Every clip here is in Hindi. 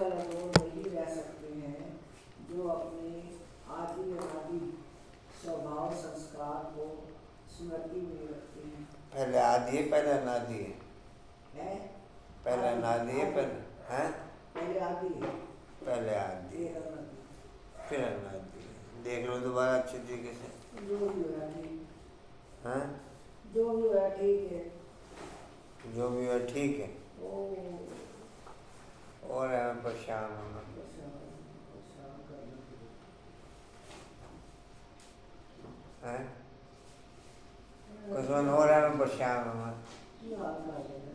अचल अजोड़ वही रह सकते हैं जो अपने आदि अनादि स्वभाव संस्कार को स्मृति में रखते हैं। पहले आदि है पहले अनादि है? पहले अनादि है पहले हैं? पहले आदि है, पहले आदि फिर अनादि। फिर अनादि। देख लो दोबारा अच्छे तरीके से। जो भी हुआ ठीक हैं? जो भी हुआ ठीक है। जो भी है ठीक है। ओ और हमें परेशान होना परेशान करने के लिए। है कुछ मन हो रहा है हमें परेशान होना। याद कर लेना।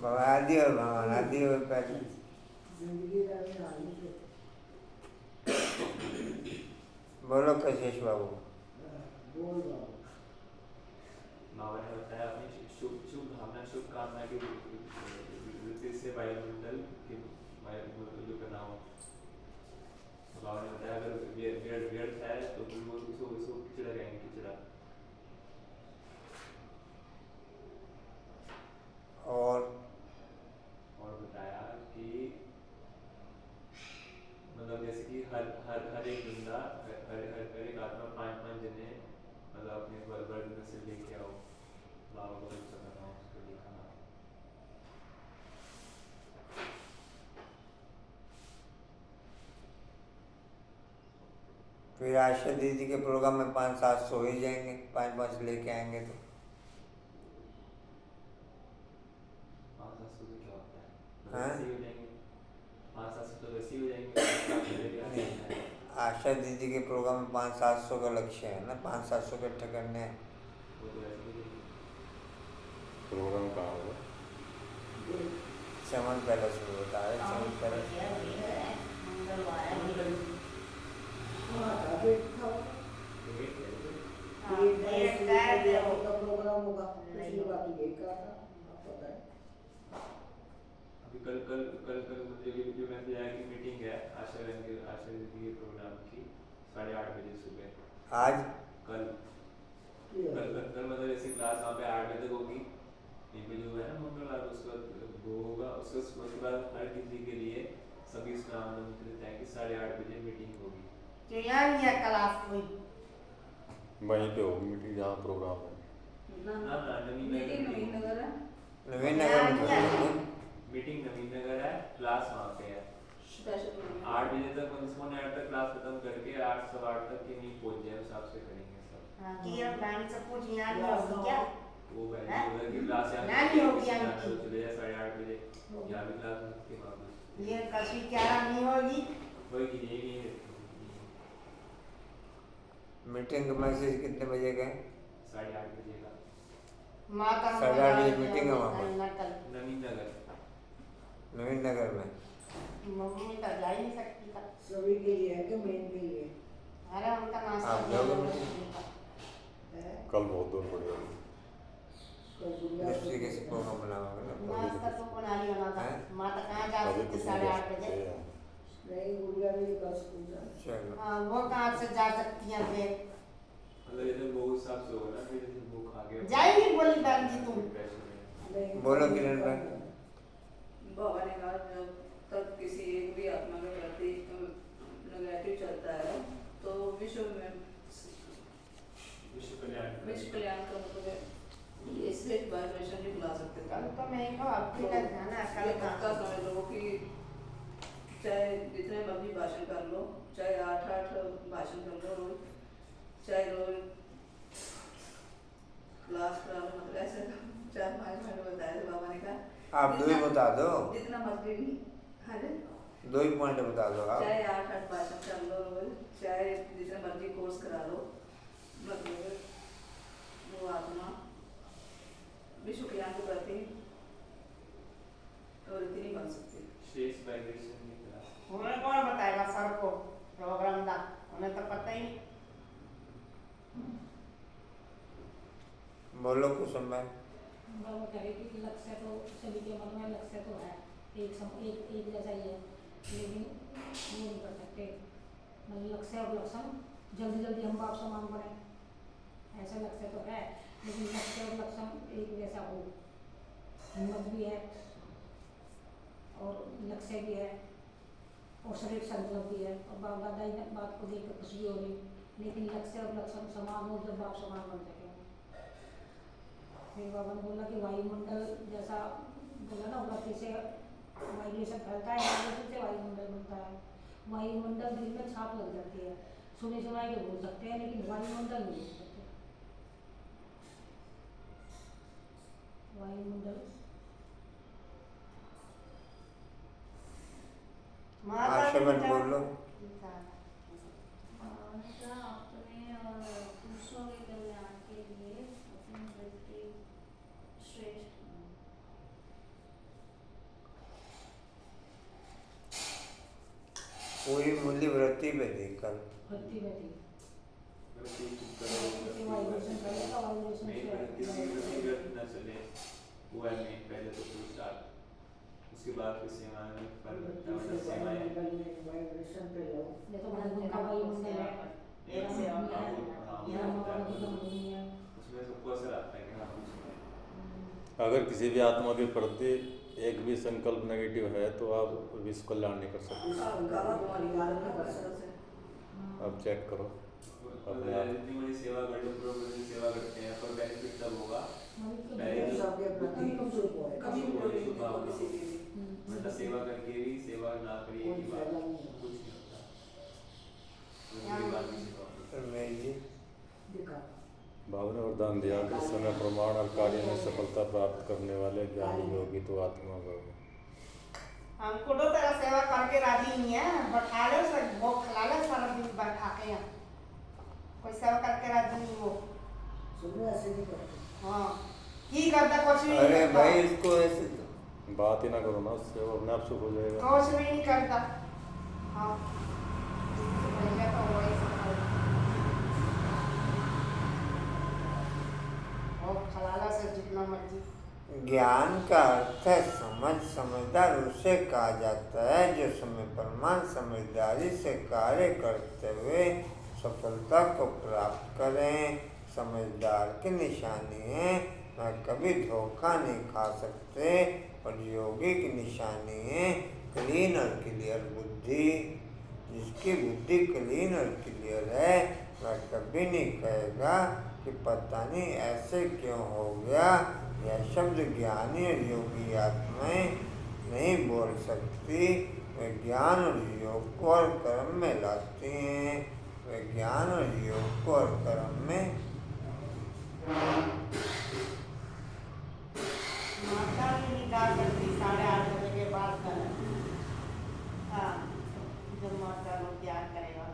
भगवान आदि और भगवान आदि और पहले जिंदगी का भी हानि है। बोलो कशिश बाबू। बोल बाबू। बाबा ने बताया अपनी शुभ शुभ भावना शुभ कामना की वृत्ति से वायुमंडल की वायुमंडल का नाम। बाबा ने बताया अगर व्यर्थ है तो फिर वो उसको खिचड़ा कहेंगे खिचड़ा। और बताया कि मतलब जैसे कि हर एक बंदा हर एक आत्मा 5-5 जने मतलब अपने वर्ग में से लेके आओ बाबा को बनाओ उसको दिखाना। फिर आशा दीदी के प्रोग्राम में 500-700 हो ही जाएंगे, 5-5 लेके आएंगे तो 500-700 क्या होता है? हाँ? वैसे ही हो जाएंगे 500-700 तो वैसे ही हो जाएंगे। आशा दीदी के प्रोग्राम में 500-700 का लक्ष्य है ना, 500-700 इकट्ठे करने हैं। वो तो वैसे ही प्रोग्राम कहाँ होगा? चमन पैलेस में होता है। चमन पैलेस प्रोग्राम होगा। पिछली बार तो यही कहा था, अब पता है। अभी कल मुझे वीडियो मैसेज आया कि मीटिंग है आशा दीदी के प्रोग्राम की 8:30 बजे सुबह। आज कल मतलब ऐसी क्लास वहाँ पे 8 बजे तक होगी। ये पे जो है ना मंगलवार उसका वो होगा उसके बाद हर किसी के लिए सभी इसमें आमंत्रित है कि 8:30 बजे मीटिंग होगी। तो यार ये क्लास कोई वहीं पे होगी मीटिंग जहाँ प्रोग्राम है। ना नवीन नगर है। नवीन नगर में तो मीटिंग नवीन नगर है, क्लास वहाँ पे है। 8 बजे तक 8 तक क्लास खत्म करके 8-8:15 तक के नहीं पहुँच जाए उस हिसाब से करेंगे सब। कि यार बैंड से पूछ यार नहीं होगी क्या? वो उधर की क्लास यहाँ नहीं होगी यार की। चले जाए 8:30 बजे यहाँ भी क्लास हो सकती है वहाँ भी। ये कभी क्या नहीं होगी? होगी यही मीटिंग का मैसेज कितने बजे गए? 8:30 बजे का। माता 8:30 बजे मीटिंग है वहाँ पर नवीन नगर में। मम्मी तो जा ही नहीं सकती था। सभी के लिए है कि मेन के लिए? अरे उनका नाश्ता आप किया लोग था। है? कल बहुत दूर पड़ेगा। कल गुड़िया इस तरीके से प्रोग्राम बनाओगे ना। नाश्ता तो बना लिया ना था। हैं? माता कहाँ जा अभी सकती कुछ 8:30 बजे? नहीं, गुड़िया भी कल स्कूल जा। चलो हाँ वो कहाँ से जा सकती हैं फिर? मतलब जैसे वो हिसाब से होगा ना फिर जैसे वो खा गया जाएगी बोली बहन जी तुम। नहीं, बोलो किरण भाई। बाबा ने कहा जब तक किसी एक भी आत्मा के प्रति नेगेटिव चलता है तो विश्व कल्याण का मतलब है ये स्टेट वाइब्रेशन नहीं बुला सकते कल तो मैं को आपके का ध्यान है ये कल पक्का समझ लो कि चाहे जितने मर्जी भाषण कर लो, चाहे 8-8 भाषण कर लो रोज, चाहे रोज क्लास करा लो, मतलब ऐसे 4-5 मिनट बताया था बाबा ने कहा। आप 2 ही बता दो। जितना मर्जी नहीं, हाँ जी 2 ही पॉइंट बता दो आप। चाहे 8-8 भाषण कर लो रोज, चाहे जितने मर्जी कोर्स करा लो, मतलब वो आत्मा विश्व कल्याण के प्रति प्रवृत्ति नहीं बन सकती। शेष वाइब्रेशन की क्लास। उन्हें कौन बताएगा सर को प्रोग्राम दा? उन्हें तो पता ही। बोलो कुछ समय। बाबा कहे कि लक्ष्य तो सभी के मन में लक्ष्य तो है एक जैसा ही है, लेकिन वो नहीं कर सकते। मतलब लक्ष्य और लक्षण जल्दी हम बाप समान बने ऐसा लक्ष्य तो है, लेकिन लक्ष्य और लक्षण एक जैसा हो हिम्मत भी है और लक्ष्य लक्ष्य भी है और शरीर संकल्प भी है, और बाप दादा की बात को देख कर खुश भी हो रही, लेकिन लक्ष्य और लक्ष्य समान हो जब बाप समान बन सके। फिर बाबा ने बोला कि वायुमंडल जैसा बोला ना, व्रति से वाइब्रेशन फैलता है, वाइब्रेशन से वायुमंडल बनता है। वायुमंडल दिल में छाप लग जाती है, सुने सुनाए के बोल सकते हैं लेकिन वायुमंडल नहीं बोल सकते। वायुमंडल आशमन बोलो। माता अपने और दूसरों के कल्याण के लिए अपनी वृत्ति श्रेष्ठ पूरी मूल्य वृत्ति पे थी कल। वृत्ति में थी, वृत्ति जैसे वाइब्रेशन फैलेगा, वाइब्रेशन मेन वृत्ति से व्यक्तिगत न चले, वो है मेन पहले तो फुल स्टार्ट। उसके बाद फिर सेवाएं में परिवर्तन वाली सेवाएं, वाइब्रेशन पे लो। जैसे भगवान का वायुमंडल है, एक सेवा ब्रह्म का है, हाँ, ब्रह्म का वो मतलब भूमि है। उसमें सबको असर आता है कि हाँ कुछ है। अगर किसी भी आत्मा के प्रति एक भी संकल्प नेगेटिव है तो आप विश्व कल्याण नहीं कर सकते। अब चेक करो अपने आप। जितनी बड़ी सेवा कर लो, प्रोग्रेसिव सेवा करते हैं, पर बेनिफिट तब होगा कभी सबके प्रति शुभ होए, कभी कभी भी कोई नहीं किसी की भी। मतलब सेवा करके भी सेवा ना करिए की बात फायदा नहीं है। कुछ नहीं होता। तो मेरी बात नहीं होती। और मैं ये दिखा भाव ने वरदान दिया कि इस समय प्रमाण और कार्य में सफलता प्राप्त करने वाले ज्ञानी योगी तो आत्मा होगा। हमको तो तेरा सेवा करके राजी नहीं है, बैठा लो सब भोग खिला लो सारा दिन बैठा के यहाँ, कोई सेवा करके राजी नहीं वो। सुनो ऐसे नहीं करते। हाँ की करता कुछ भी अरे नहीं करता, भाई इसको ऐसे तो बात ही ना करो ना, उससे वो अपने आप सुख हो जाएगा। कुछ भी नहीं करता। हाँ भैया तो वही सब भोग खिला लो से जितना मर्जी। ज्ञान का अर्थ है समझ। समझदार उसे कहा जाता है जो समय प्रमाण समझदारी से कार्य करते हुए सफलता को प्राप्त करें। समझदार की निशानी है वह कभी धोखा नहीं खा सकते, और योगी की निशानी है क्लीन और क्लियर बुद्धि। जिसकी बुद्धि क्लीन और क्लियर है वह कभी नहीं कहेगा कि पता नहीं ऐसे क्यों हो गया। यह शब्द ज्ञानी और योगी आत्माएं नहीं बोल सकती, वे ज्ञान और योग को और कर्म में लाती हैं। वे ज्ञान और योग को और कर्म में माता भी निकाल करती 8:30 बजे के बाद कर। हाँ जब माता लोग ज्ञान करेगा।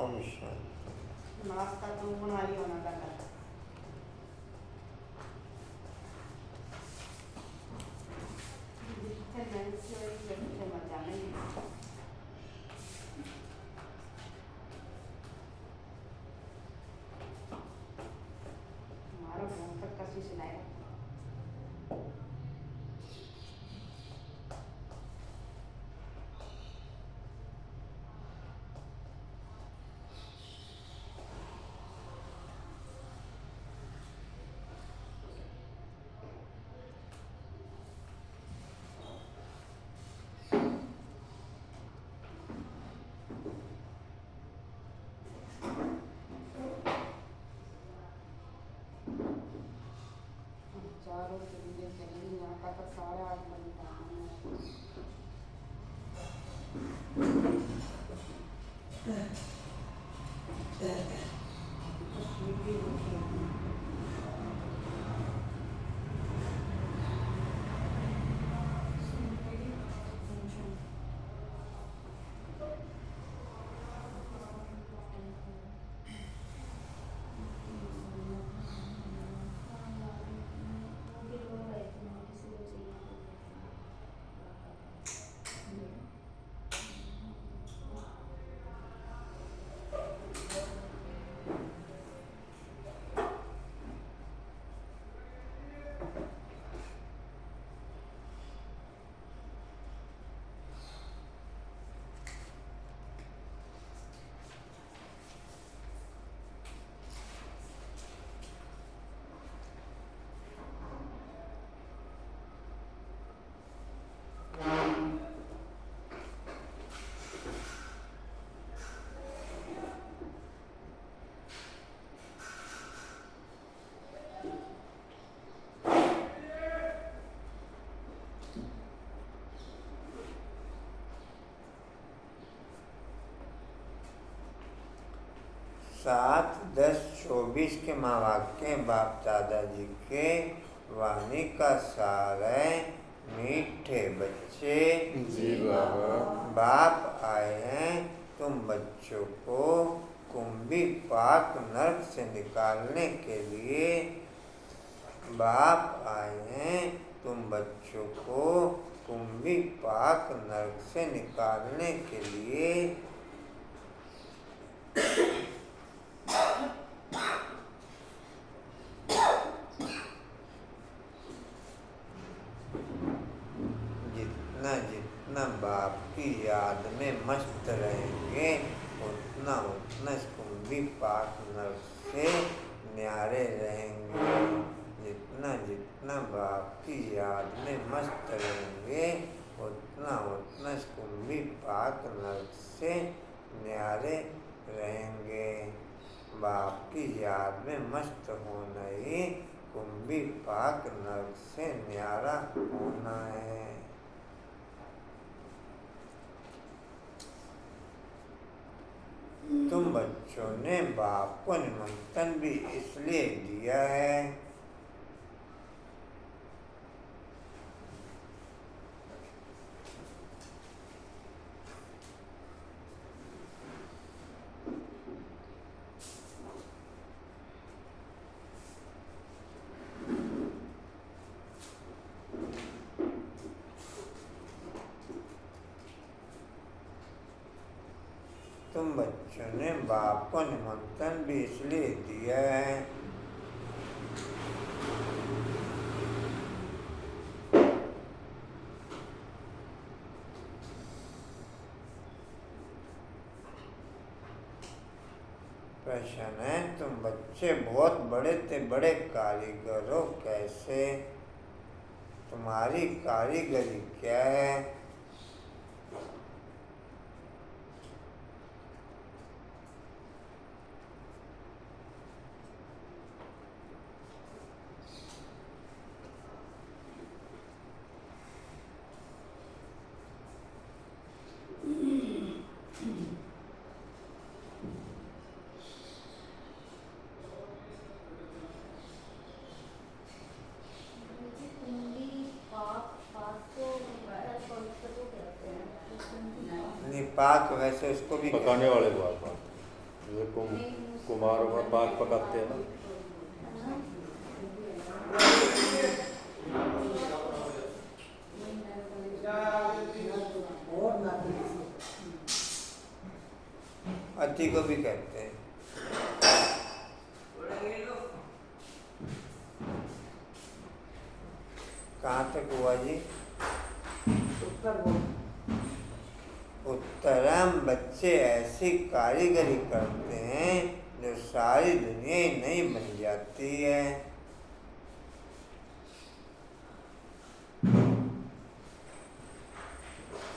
ओम शांति। नाश्ता तुम बना लियो ना कर। हमारा फोन तक कसी सुनाएगा। चारों चलिए चलिए यहाँ का तो 8:30 बजे 7-10-24 के महावाक्य बाप दादाजी के वाणी का सार है। मीठे बच्चे जी बाबा। बाप आए हैं तुम बच्चों को कुंभी पाक नरक से निकालने के लिए। बाप आए हैं तुम बच्चों को कुंभी पाक नरक से निकालने के लिए। जितना जितना बाप की याद में मस्त रहेंगे उतना उतना इस कुंभी पाक नरक से न्यारे रहेंगे। जितना जितना बाप की याद में मस्त रहेंगे उतना उतना इस कुंभी पाक नरक से न्यारे रहेंगे। बाप की याद में मस्त होना ही कुंभी पाक नरक से न्यारा होना है। तुम बच्चों ने बाप को निमंत्रण भी इसलिए दिया है तुम बच्चों ने बाप को निमंत्रण भी इसलिए दिया है प्रश्न है तुम बच्चे बहुत बड़े थे बड़े कारीगर हो कैसे? तुम्हारी कारीगरी क्या है? पाक वैसे उसको भी पकाने वाले बाप जैसे कुमार पाक पकाते हैं ना। अति को भी कहते हैं। कहाँ तक हुआ जी? उत्तरम बच्चे ऐसी कारीगरी करते हैं जो सारी दुनिया ही नहीं बन जाती है।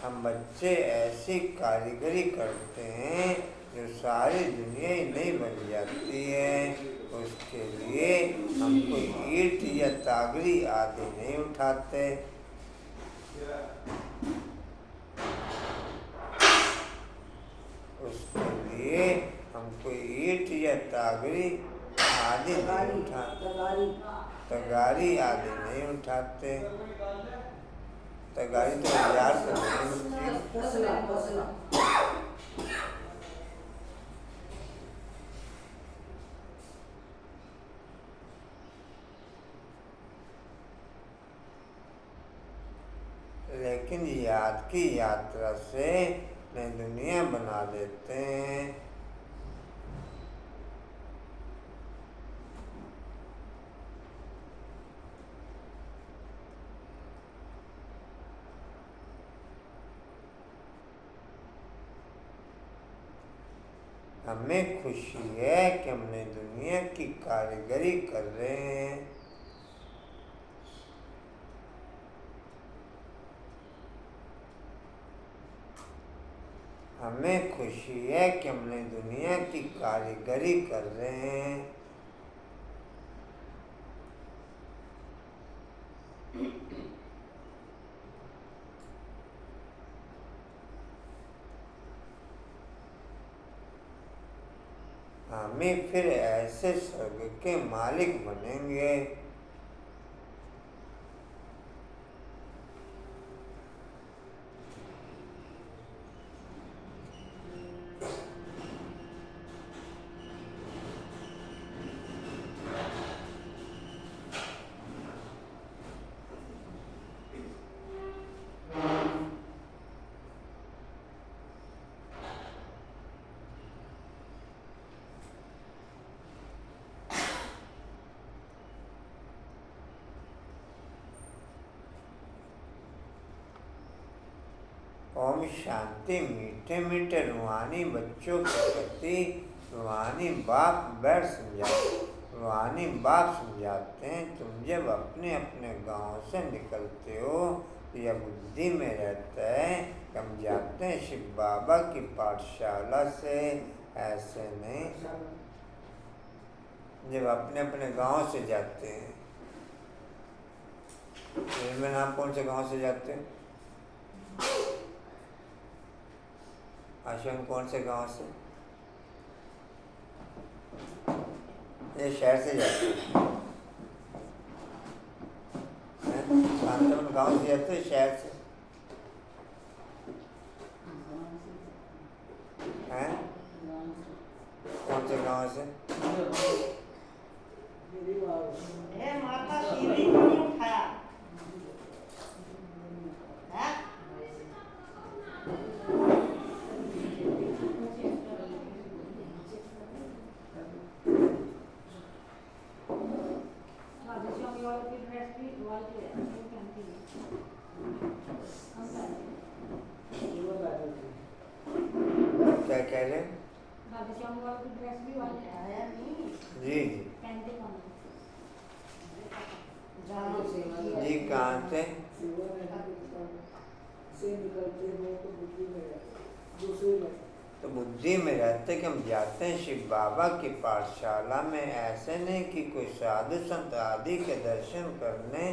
हम बच्चे ऐसी कारीगरी करते हैं जो सारी दुनिया ही नहीं बन जाती है। उसके लिए हम कोई ईंट या तागरी आदि नहीं उठाते। उसके लिए हम कोई ईंट या तागरी आदि नहीं उठाते। तगारी आदि नहीं उठाते। तगारी तो हजार लेकिन याद की यात्रा से नई दुनिया बना देते हैं। हमें खुशी है कि हम नई दुनिया की कारीगरी कर रहे हैं। हमें खुशी है कि हम नई दुनिया की कारीगरी कर रहे हैं। स्वामी फिर ऐसे स्वर्ग के मालिक बनेंगे। ओम शांति। मीठे मीठे रूहानी बच्चों के प्रति रूहानी बाप समझाते हैं, तुम जब अपने अपने गांव से निकलते हो यह बुद्धि में रहता है, हम जाते हैं शिव बाबा की पाठशाला से। ऐसे नहीं, जब अपने अपने गांव से जाते हैं। इनमें नाम कौन से गांव से जाते हैं? आश्रम कौन से गांव से? ये शहर से जाते हैं। गांव से जाते हैं, शहर से हैं? कौन से गांव से? माता सीधी नहीं उठाया है? राधेश्यामी वालों की ड्रेस भी वाइट है, वो पहनती है। हम क्या कह रहे? राधेश्यामी वालों की ड्रेस भी वाइट है। जी पहनते कौन जी। जी कहाँ से? तो बुद्धि में रहते कि हम जाते हैं शिव बाबा की पाठशाला में। ऐसे नहीं कि कोई साधु संत आदि के दर्शन करने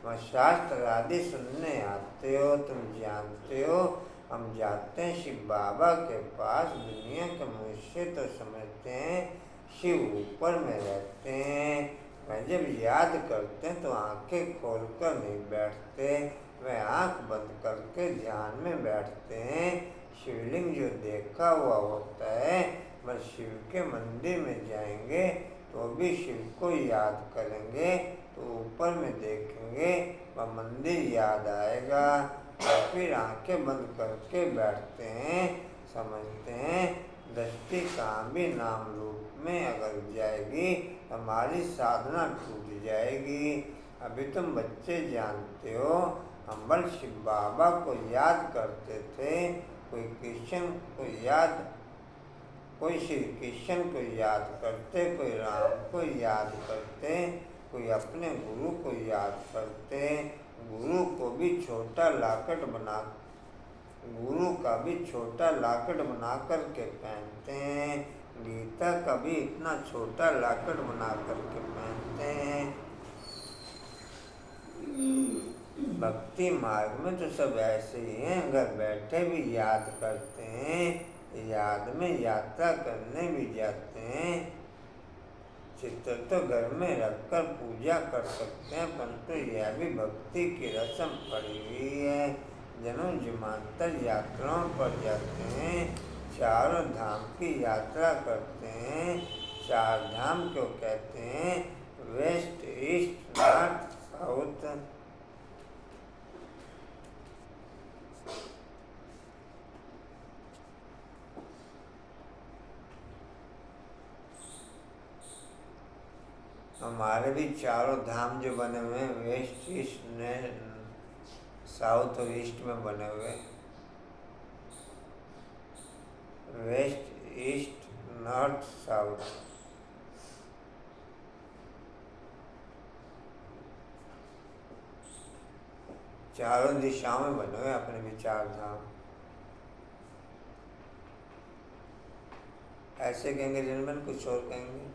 व शास्त्र आदि सुनने आते हो। तुम जानते हो हम जाते हैं शिव बाबा के पास। दुनिया के मनुष्य तो समझते हैं शिव ऊपर में रहते हैं। वह जब याद करते हैं तो आंखें खोलकर नहीं बैठते, वह आंख बंद करके ध्यान में बैठते हैं। शिवलिंग जो देखा हुआ होता है, बस शिव के मंदिर में जाएंगे तो भी शिव को याद करेंगे तो ऊपर में देखेंगे वह मंदिर याद आएगा। और फिर आंखें बंद करके बैठते हैं, समझते हैं दृष्टि कहाँ भी नाम रूप में अगर जाएगी हमारी साधना टूट जाएगी। अभी तुम बच्चे जानते हो हम बल शिव बाबा को याद करते थे। कोई कृष्ण को याद, कोई श्री कृष्ण को याद करते, कोई राम को याद करते, कोई अपने गुरु को याद करते। गुरु को भी छोटा लाकट बना, गुरु का भी छोटा लाकट बना करके पहनते हैं। गीता का भी इतना छोटा लाकट बना करके पहनते हैं। भक्ति मार्ग में तो सब ऐसे ही हैं, अगर बैठे भी याद करते हैं, याद में यात्रा करने भी जाते हैं। चित्र तो घर में रखकर पूजा कर सकते हैं, परंतु यह भी भक्ति की रस्म पड़ी हुई है। जन्म जन्मांतर यात्राओं पर जाते हैं, चारों धाम की यात्रा करते हैं। चार धाम क्यों कहते हैं? West, east, north, south. हमारे भी चारों धाम जो बने हुए हैं वेस्ट, ईस्ट, साउथ और ईस्ट में बने हुए। West, east, north, south. चारों दिशाओं में बने हुए अपने भी चार धाम। ऐसे कहेंगे जिनमें कुछ और कहेंगे।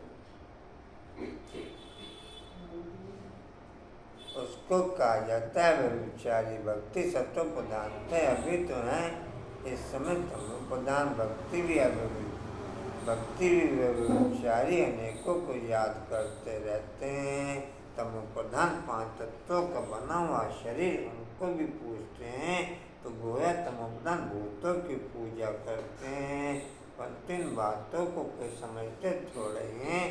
उसको कहा जाता है व्यभिचारी भक्ति। सत्व प्रधान थे, अभी तो है इस समय तमो प्रधान भक्ति भी है। भक्ति व्यभिचारी अनेकों को याद करते रहते हैं। तमो प्रधान 5 तत्वों का बना हुआ शरीर उनको भी पूजते हैं, तो गोया तमोप्रधान भूतों की पूजा करते हैं। परंतु इन बातों को कोई समझते थोड़े हैं,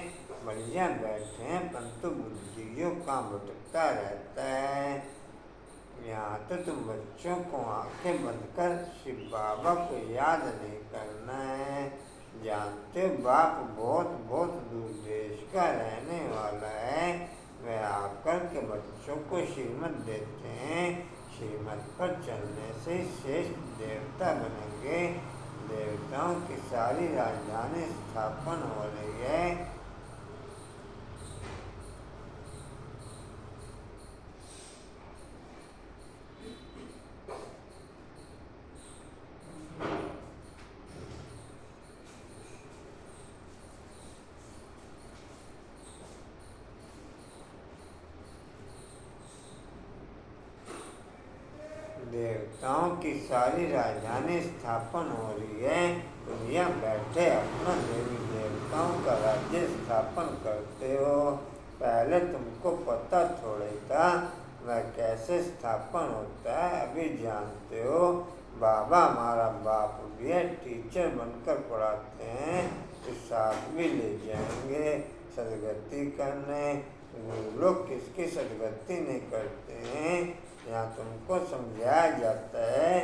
बढ़िया बैठे हैं, परंतु बुद्धियों का भटकता रहता है। यहाँ तो तुम बच्चों को आंखें बंद कर शिव बाबा को याद नहीं करना है। जानते हो बाप बहुत बहुत दूर देश का रहने वाला है, वह आकर के बच्चों को श्रीमत देते हैं। श्रीमत पर चलने से श्रेष्ठ देवता बनेंगे। देवताओं की सारी राजधानी स्थापन हो रही है। देवताओं की सारी राजधानी स्थापन हो रही है। तुम यहाँ बैठे अपना देवी देवताओं का राज्य स्थापन करते हो। पहले तुमको पता थोड़े था वह कैसे स्थापन होता है, अभी जानते हो। बाबा हमारा बाप भी है, टीचर बनकर पढ़ाते हैं, तो साथ भी ले जाएंगे सदगति करने। गुरु लोग किसकी सदगति नहीं करते हैं। यहाँ तुमको समझाया जाता है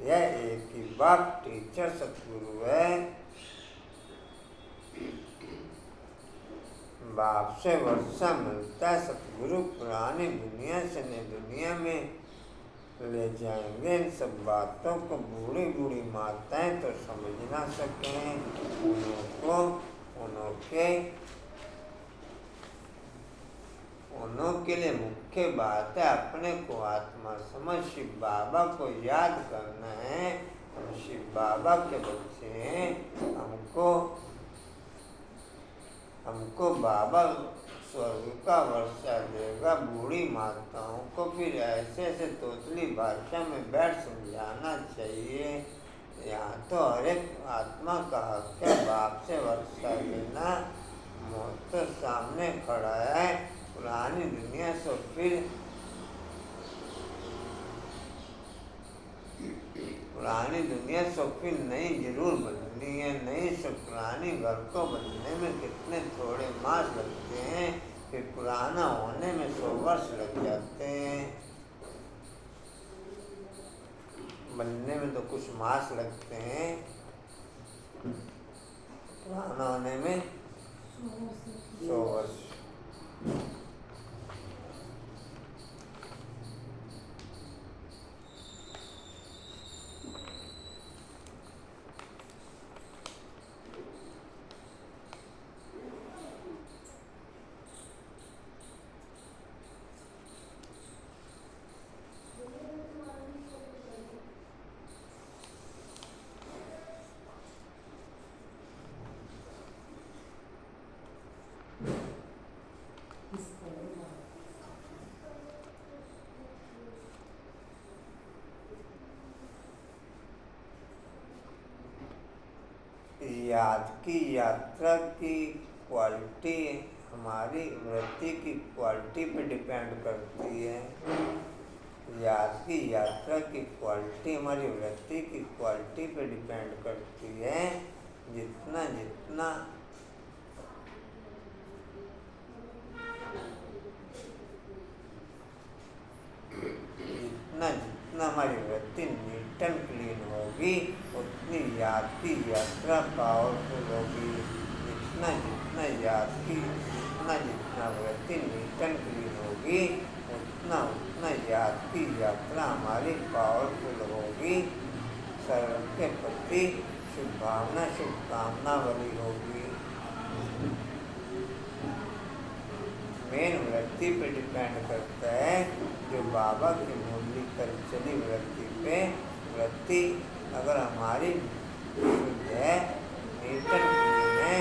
यह एक ही बाप टीचर सतगुरु है। बाप से वर्षा मिलता है, सतगुरु पुरानी दुनिया से नई दुनिया में ले जाएंगे। इन सब बातों को बूढ़ी बूढ़ी माताएं तो समझ ना सकें, उन्हों के लिए मुख्य बात है अपने को आत्मा समझ शिव बाबा को याद करना है। हम शिव बाबा के बच्चे हैं, हमको बाबा स्वर्ग का वर्षा देगा। बूढ़ी माताओं को फिर ऐसे ऐसे तोतली भाषा में बैठ समझाना चाहिए। यहाँ तो हर एक आत्मा का हक है बाप से वर्षा लेना। मौत तो सामने खड़ा है। पुरानी दुनिया से फिर नई जरूर बननी है। नई से पुरानी घर को बनने में कितने थोड़े मास लगते हैं, फिर पुराना होने में 100 वर्ष लग जाते हैं। बनने में तो कुछ मास लगते हैं, पुराना होने में 100 वर्ष। याद की यात्रा की क्वालिटी हमारी वृत्ति की क्वालिटी पे डिपेंड करती है। याद की यात्रा की क्वालिटी हमारी वृत्ति की क्वालिटी पे डिपेंड करती है। जितना जितना हमारी वृत्ति नीट एंड क्लीन होगी, उतनी याद की यात्रा पावरफुल होगी। जितना वृत्ति नीट एंड क्लीन होगी, उतना याद की यात्रा हमारी पावरफुल होगी। सर्व के प्रति शुभ भावना शुभकामना वाली होगी। मेन वृत्ति पे डिपेंड करता है, जो बाबा की मुरली पर चली वृत्ति पे। वृत्ति अगर हमारी शुद्ध है, नीट एंड क्लीन है,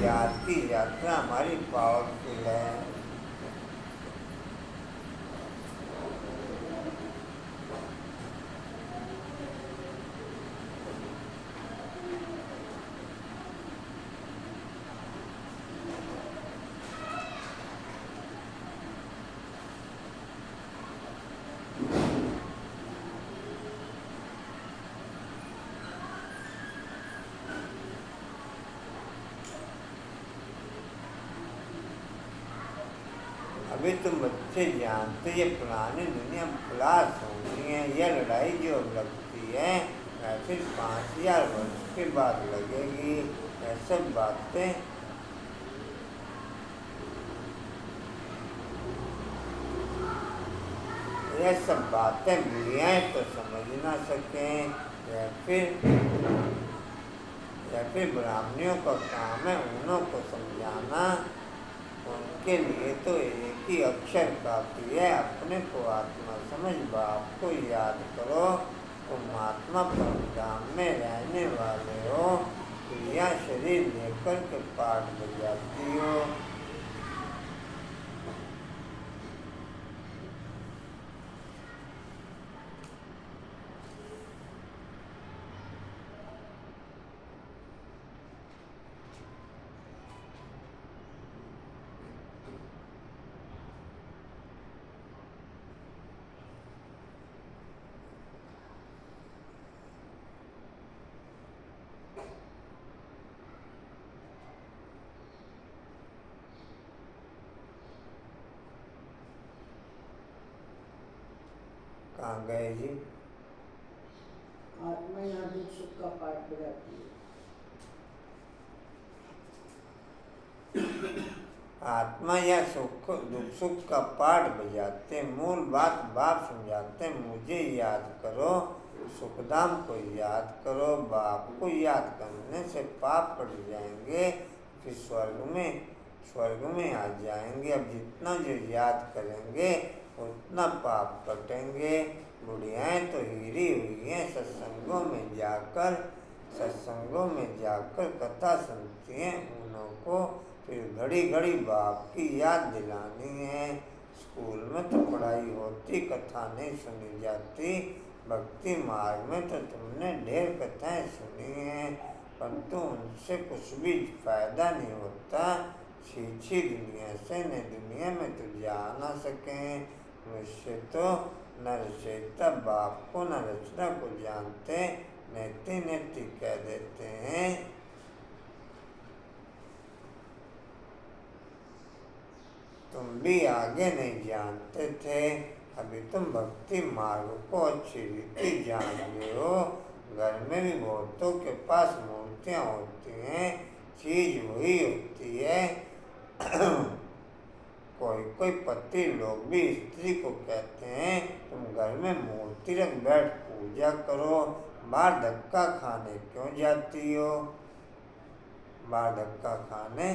याद की यात्रा हमारी पावरफुल है। अभी तुम बच्चे जानते ये पुरानी दुनिया खलास होनी है। यह लड़ाई जो अब लगती है फिर 5000 वर्ष के बाद लगेगी। यह सब बातें बुढ़ियाएं तो समझ ना सकें या फिर ब्राह्मणियों का काम है उन्हों को समझाना। उनके लिए तो एक ही अक्षर काफी है। अपने को आत्मा समझ बाप को याद करो। तुम आत्मा परमधाम में रहने वाले हो। क्रिया शरीर लेकर के पाठ बजाती हो। कहाँ गए जी? आत्मा यहाँ दुख सुख का पाठ बजाती है। आत्मा या दुख सुख का पाठ बजाते। मूल बात बाप समझाते। मुझे याद करो, सुखदाम को याद करो। बाप को याद करने से पाप कट जाएंगे, फिर स्वर्ग में आ जाएंगे। अब जितना जो याद करेंगे उतना पाप कटेंगे। बुढ़ियाएं तो हिरी हुई हैं। सत्संगों में जाकर कथा सुनती हैं। उनको फिर घड़ी घड़ी बाप की याद दिलानी है। स्कूल में तो पढ़ाई होती, कथा नहीं सुनी जाती। भक्ति मार्ग में तो तुमने ढेर कथाएं सुनी हैं, परंतु उनसे कुछ भी फायदा नहीं होता। छी दुनिया से न दुनिया में तो जा ना सकें। मनुष्य तो न रचयिता बाप को न रचना को जानते, नेति कह देते हैं। तुम भी आगे नहीं जानते थे, अभी तुम भक्ति मार्ग को अच्छी रीति जान गए हो। घर में भी बहुतों के पास मूर्तियाँ होती हैं, चीज वही होती है। कोई पति लोग भी स्त्री को कहते हैं तुम घर में मूर्ति रख बैठ पूजा करो, बाहर धक्का खाने क्यों जाती हो? बाहर धक्का खाने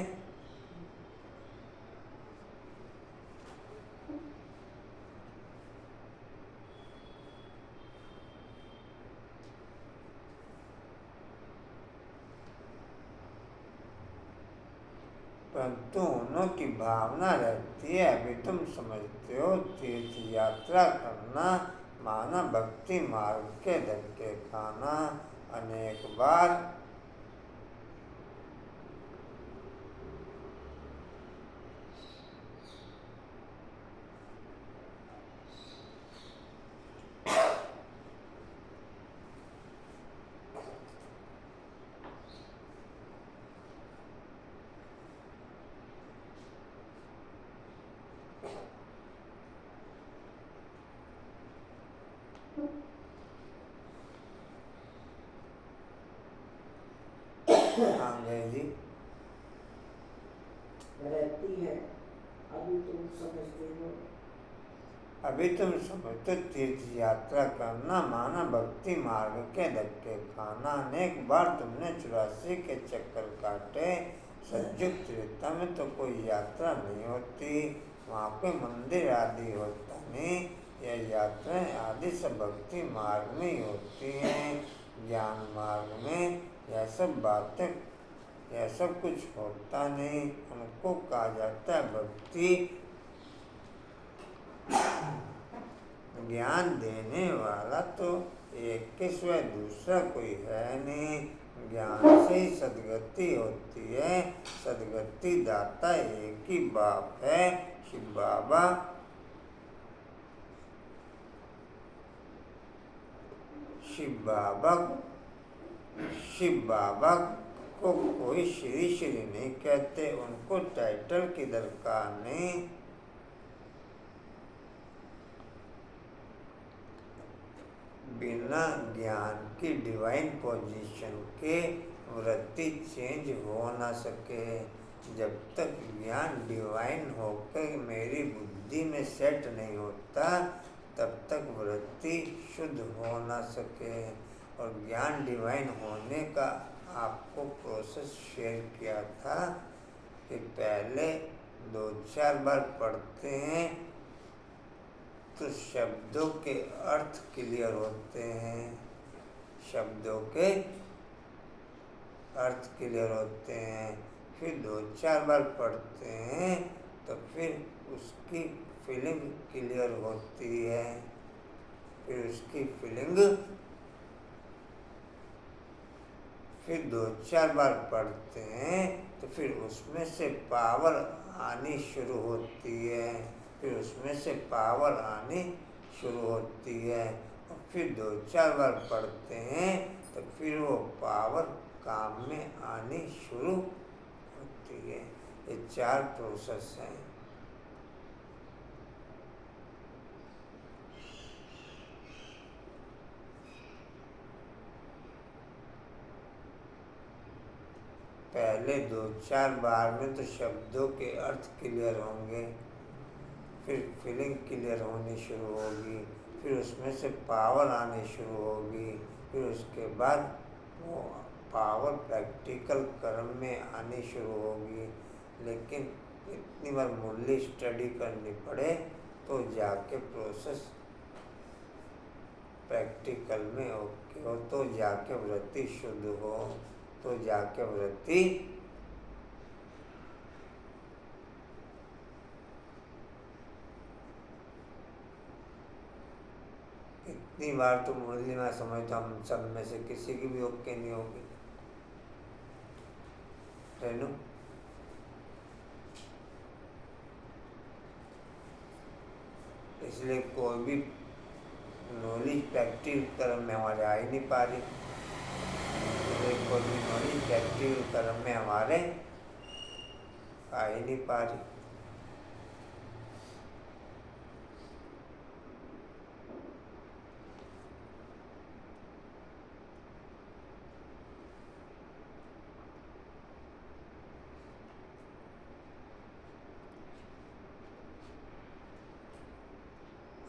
परंतु उन्हों की भावना रहती है। अभी तुम समझते हो तीर्थ यात्रा करना माना भक्ति मार्ग के धक्के खाना। अनेक बार जी रहती है। अभी तुम समझते हो। अभी तुम समझते तीर्थ यात्रा करना माना भक्ति मार्ग के धक्के खाना। अनेक बार तुमने 84 के चक्कर काटे। सतयुग त्रेता में तो कोई यात्रा नहीं होती, वहाँ पे मंदिर आदि होता नहीं। यह यात्राएं आदि सब भक्ति मार्ग में ही होती हैं। ज्ञान मार्ग में यह सब बातें, यह सब कुछ होता नहीं। उनको कहा जाता है भक्ति। ज्ञान देने वाला तो एक के सिवाय दूसरा कोई है नहीं। ज्ञान से ही सदगति होती है। सदगति दाता एक ही बाप है, शिव बाबा। शिव बाबा को कोई श्री नहीं कहते, उनको टाइटल की दरकार नहीं। बिना ज्ञान की डिवाइन पोजीशन के वृत्ति चेंज हो ना सके। जब तक ज्ञान डिवाइन होकर मेरी बुद्धि में सेट नहीं होता तब तक वृत्ति शुद्ध हो ना सके। और ज्ञान डिवाइन होने का आपको प्रोसेस शेयर किया था कि पहले 2-4 बार पढ़ते हैं तो शब्दों के अर्थ क्लियर होते हैं, शब्दों के अर्थ क्लियर होते हैं। फिर 2-4 बार पढ़ते हैं तो फिर उसकी फीलिंग क्लियर होती है, फिर उसकी फीलिंग, फिर 2-4 बार पढ़ते हैं तो फिर उसमें से पावर आनी शुरू होती है, फिर उसमें से पावर आनी शुरू होती है। और फिर 2-4 बार पढ़ते हैं तो फिर वो पावर काम में आनी शुरू होती है। ये 4 प्रोसेस हैं। पहले 2-4 बार में तो शब्दों के अर्थ क्लियर होंगे, फिर फीलिंग क्लियर होनी शुरू होगी, फिर उसमें से पावर आनी शुरू होगी, फिर उसके बाद वो पावर प्रैक्टिकल कर्म में आनी शुरू होगी। लेकिन इतनी बार मुरली स्टडी करनी पड़े तो जाके प्रोसेस प्रैक्टिकल में ओके हो, तो जाके वृत्ति शुद्ध हो, तो जाके वृत्ति इतनी बार तो मुरली में समझता हम सब में से किसी की भी ओके नहीं होगी। रेनू इसलिए कोई भी नॉलेज प्रैक्टिकल कर्म में हमारे आ ही नहीं पा रही, कोई भी नॉलेज प्रैक्टिकल कर्म में हमारे आ ही नहीं पा रही।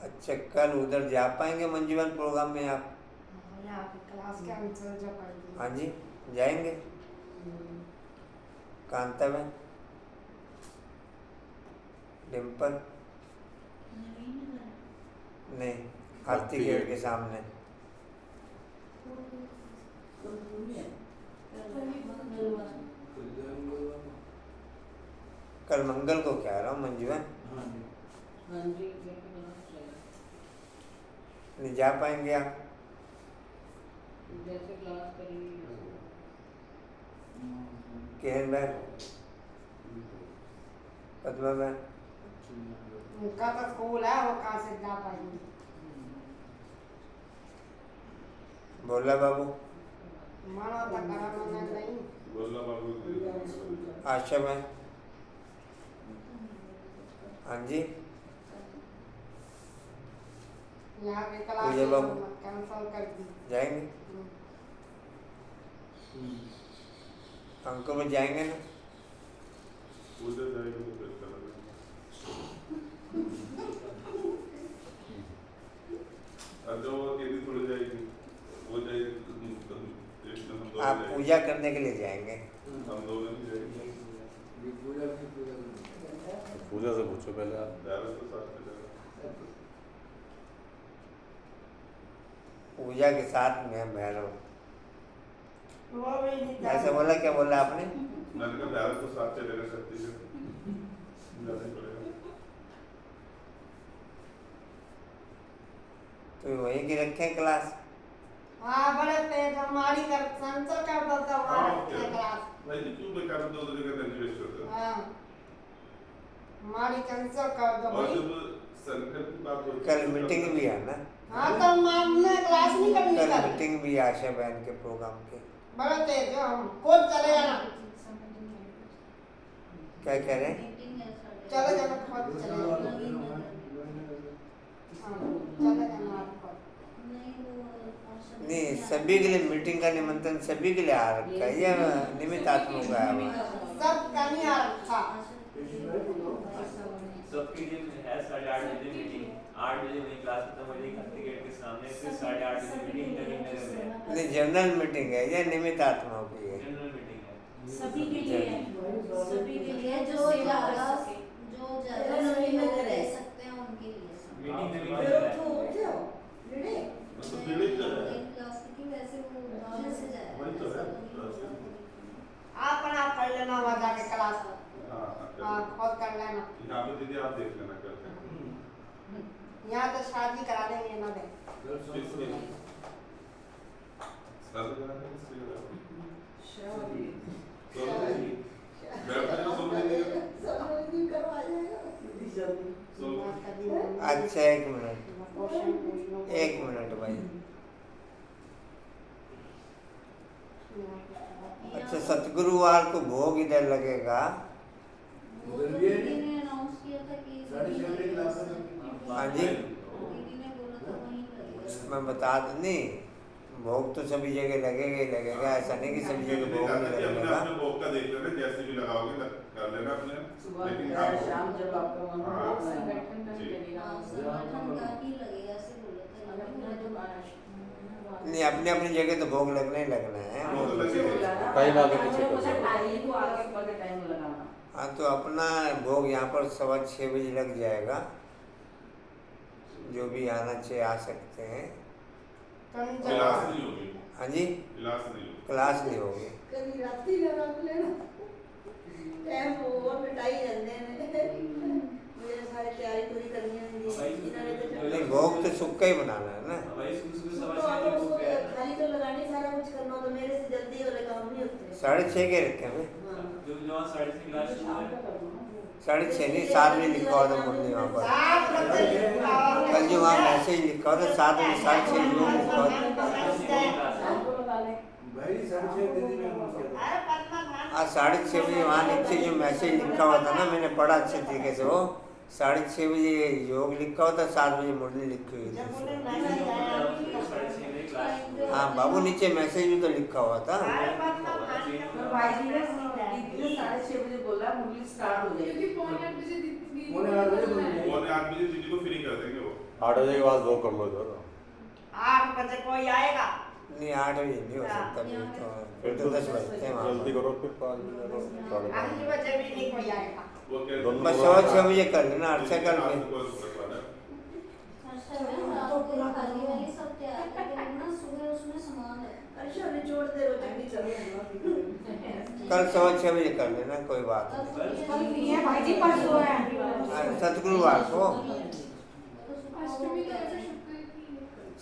अच्छा, कल उधर जा पाएंगे मंजूवन प्रोग्राम में आप? यहाँ पे क्लास के आंसर जो कर दिए। हाँ जी, जाएंगे। कांता बहन, डिम्पल नहीं, हाथी गेट के सामने। कल मंगल को कह रहा हूँ मंजूवन, नहीं जा पाएंगे आप? जैसे क्लास करेंगे किरण बहन, पद्मा बहन, उनका तो स्कूल है, वो कहाँ से जा पाएंगे। बोला बाबू, मानो तो कराना नहीं। बोला बाबू, आशा बहन, हाँ जी, यहाँ के क्लास पूजा बाबू कैंसिल कर दी। जाएंगे? अंकुर में जाएंगे ना? उधर जाएंगे तो फिर करेंगे। अच्छा, वो अकेली थोड़ी जाएगी, वो जाएगी आप पूजा करने के लिए जाएंगे? हम दोनों नहीं जाएंगे। पूजा से पूछो पहले आप। डायरेक्ट तो साथ में जाएगा। पूजा के साथ में भैरव, वो भी नहीं ऐसे बोला, क्या बोला आपने? मैंने कहा डायरेक्ट तो साथ चलेगा, शक्ति से जाना ही पड़ेगा। तो वहीं की रखें क्लास? हाँ, बड़े तेज हमारी कर संसर कर दो तो हाँ, हमारी क्लास। भाई क्यों बेकार दो जगह टाइम वेस्ट करते हो? हाँ, हमारी कैंसिल कर दो और भाई। जब संकट की बात होती कल मीटिंग भी है ना? हाँ, तो हमने क्लास नहीं करनी कल कल। मीटिंग भी है आशा बहन के प्रोग्राम के। बड़े तेज हो, हम खुद चले जाना। क्या कह रहे हैं? चले जाना, खुद चले जाना। हाँ, चले जाना आप खुद। नहीं वो नहीं, सभी के लिए मीटिंग का निमंत्रण सभी के लिए आ रखा है या निमित्त आत्मा का है वहाँ? सब कहीं आ रखा। सबके लिए है 8:30 बजे मीटिंग, 8 बजे वही क्लास खत्म हो जाएगी खत्ती गेट के सामने, फिर 8:30 बजे मीटिंग नवीन नगर में। नहीं, जनरल मीटिंग है या निमित्त आत्माओं की है? जनरल मीटिंग है। सभी के लिए है, सभी के लिए जो ज्यादा नवीन नगर रह है। सकते हैं उनके लिए मीटिंग नवीन फिर नगर है। तो उठ जाओ, लीडे। तो पीड़ित है प्लास्टिक की वैसे वो गाँव से जाए वही तो है आप पढ़ लेना वहाँ जाके क्लास में। हाँ हाँ, खोज कर लेना। यहाँ पे दीदी आप देख लेना करते हैं यहाँ तो शादी करा देंगे ना दे। किसकी? शादी करा दें, किसकी करा दें? शादी। सोलह जी। बैठते हैं सोलह जी का। शादी करवा जाएगा। शादी। सोलह। अच्छा, एक मिनट भाई। अच्छा, सतगुरुवार को भोग इधर लगेगा। वो तो दीदी ने अनाउंस किया था कि हाँ जी, दीदी ने बोला था वहीं लगेगा। मैं बता दूं, नहीं भोग तो सभी जगह लगेगा ही लगेगा, ऐसा नहीं कि सभी जगह भोग नहीं अपने लगेगा। अपने भोग का देख लेना, जैसे भी लगाओगे कर लेना अपने। सुबह लेकिन या हाँ, शाम जब आपका मन हो हाँ। तो संगठन का ही लगेगा ऐसे बोला था नहीं, अपनी अपनी जगह तो भोग लगना ही लगना है। वो तो लगेगा। टाइम आगे पीछे कर मुझे टाइम को आगे पहले टाइम लगाना। हाँ, तो अपना भोग यहाँ पर 6:15 बजे लग जाएगा। जो भी आना चाहिए आ सकते हैं। क्लास नहीं होगी, हाँ जी, क्लास नहीं होगी। क्लास नहीं होगी। कभी राती लगा लेना। टाइम को और मिटाई रहने में। मुझे सारी तैयारी पूरी करनी है। नहीं, भोग तो सुक्का ही बनाना है ना। भाई सुबह तो सुबह अब 6 बजे भोग है। खाली तो लगानी, सारा कुछ करना तो मेरे से जल्दी वाले काम नहीं होते। 6:30 के रखे हैं। जो जहाँ 6:30 क्लास शुरू है। 6:30 नहीं, 7 बजे लिखा हुआ था मुरली वहाँ पर। कल जो वहाँ मैसेज लिखा हुआ था 7 बजे 6:30 जो लिखा हुआ था। आज 6:30 बजे वहाँ नीचे जो मैसेज लिखा हुआ था ना, मैंने पढ़ा अच्छे तरीके से। वो 6:30 बजे योग लिखा हुआ था, 7 बजे मुरली लिखी हुई थी। 6:30 बजे क्लास। हाँ बाबू, नीचे मैसेज भी तो लिखा हुआ था। भाई जी ने 6:30 बजे बोला मुरली स्टार्ट हो जाएगी। पौने 8 बजे दीदी को फ्री कर देंगे वो। 8 बजे के बाद वो कर लो इधर। 8 बजे कोई आएगा। नहीं, 8 बजे नहीं हो सकता, फिर तो 10 बजते हैं वहाँ जल्दी पर। करो, फिर 5 बजे करो, 8 बजे भी नहीं कोई आएगा। वो कह दोनों बस 6:15 बजे कर लेना, अच्छा कर ले। खाली वाली सब तैयार करके रखना, सुबह उसमें सामान है। अच्छा निचोड़ दे रोटी नहीं चल रही। कल 6:15 बजे कर लेना, कोई बात नहीं। भाई जी परसों है। सतगुरुवार को,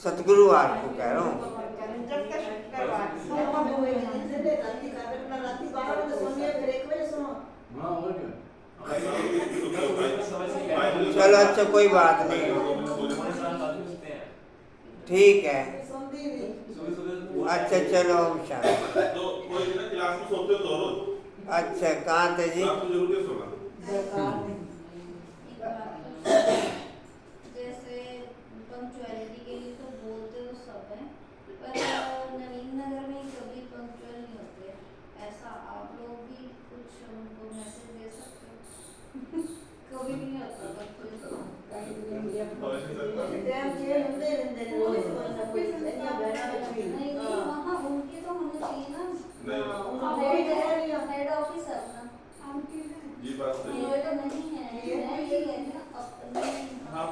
सतगुरुवार को कह रहा हूँ। जब तक शुक्रवार। राती 12 बजे सोनिए, फिर 1 बजे सो। चलो, अच्छा कोई बात नहीं, ठीक है। अच्छा चलो, हम शांत। तो कोई ना क्लास में सोते हो तो रोज। अच्छा, कहाँ थे जी? आपको जरूर के सोना। जैसे पंक्चुअलिटी के लिए तो बोलते तो सब हैं, पर नवीन नगर में कभी पंक्चुअल नहीं होते। ऐसा आप लोग भी कुछ उनको मैसेज दे सकते हो। कभी भी नहीं होता नहीं, वहाँ उनके तो होने चाहिए ना। हेड ऑफिस है अपना। ये बात सही है। ये तो नहीं है, मैं ये कहती हूँ अपने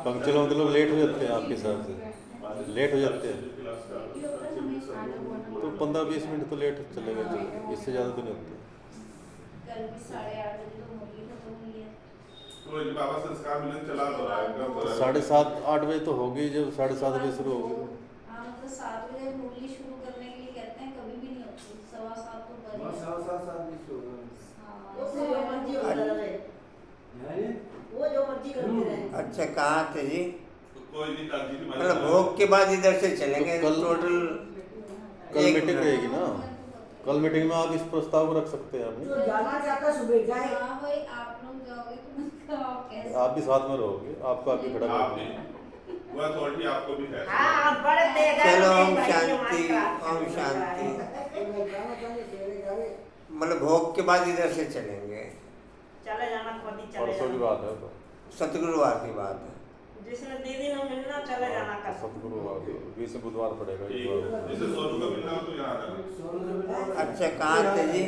पंक्चुअल मतलब लेट हो जाते हैं आपके हिसाब से, लेट हो जाते हैं तो 15-20 मिनट तो लेट चलेगा, इससे ज़्यादा तो नहीं होते। कल भी 8:30 बजे तो मुरली खत्म हुई है। तो ये बाबा संस्कार मिलन चला तो रहा है, कब हो रहा है? 7:30-8 बजे तो होगी, जब 7:30 बजे शुरू होगी। हाँ, मतलब 7 बजे मुरली शुरू करने के लिए कहते हैं, कभी भी नहीं होती। 7:15 तो बजे। हाँ, वो जो मर्जी करते रहे। अच्छा, कहाँ थे जी? तो कोई नहीं काजी की मतलब भोग के बाद इधर से चलेंगे कल टोटल। कल मीटिंग रहेगी ना, कल मीटिंग में आप इस प्रस्ताव को रख सकते हैं अपनी। जो जाना चाहता सुबह जाए। हाँ भाई, आप लोग जाओगे तो मतलब आप कैसे? आप भी साथ में रहोगे, आपको आके खड़ा आप कर नहीं, वो अथॉरिटी आपको भी है। हाँ, बड़े तेज हैं, चलो, हम भाई शांति शांति, ओम शांति। मतलब भोग के बाद इधर से चलेंगे। चले जाना खुद ही चले परसों की जाना। बात है तो सतगुरुवार की बात है। जिसने दीदी ने मिलना चले जाना कल। सतगुरुवार 20 बुधवार पड़ेगा ठीक इस है, बार। जैसे सोनू का मिलना हो तो यहाँ आ जाना। अच्छा कहाँ थे जी?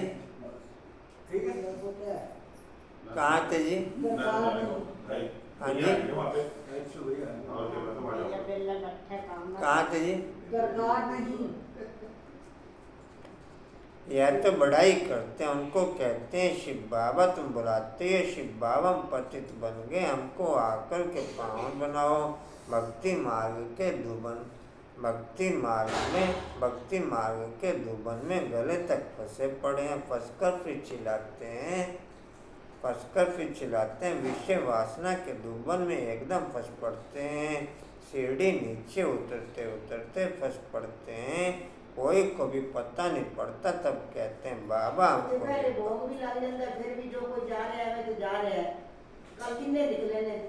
कहाँ थे जी? हाँ जी वहाँ पे और क्या बात है, वहाँ जाओ। कहाँ थे जी? दरगाह नहीं, यह तो बड़ाई करते हैं, उनको कहते हैं शिव बाबा। तुम बुलाते हो शिव बाबा, हम पतित बन गए, हमको आकर के पावन बनाओ। भक्ति मार्ग के धुबन, भक्ति मार्ग के धुबन में गले तक फंसे पड़े हैं। फंसकर फिर चिल्लाते हैं, विषय वासना के धुबन में एकदम फंस पड़ते हैं। सीढ़ी नीचे उतरते फंस पड़ते हैं। कोई को भी पता नहीं पड़ता, तब कहते हैं बाबा हमको पहले भोग भी लग जाता है, फिर भी जो कोई जा रहा है तो जा रहा है। कल किन्ने निकले ने,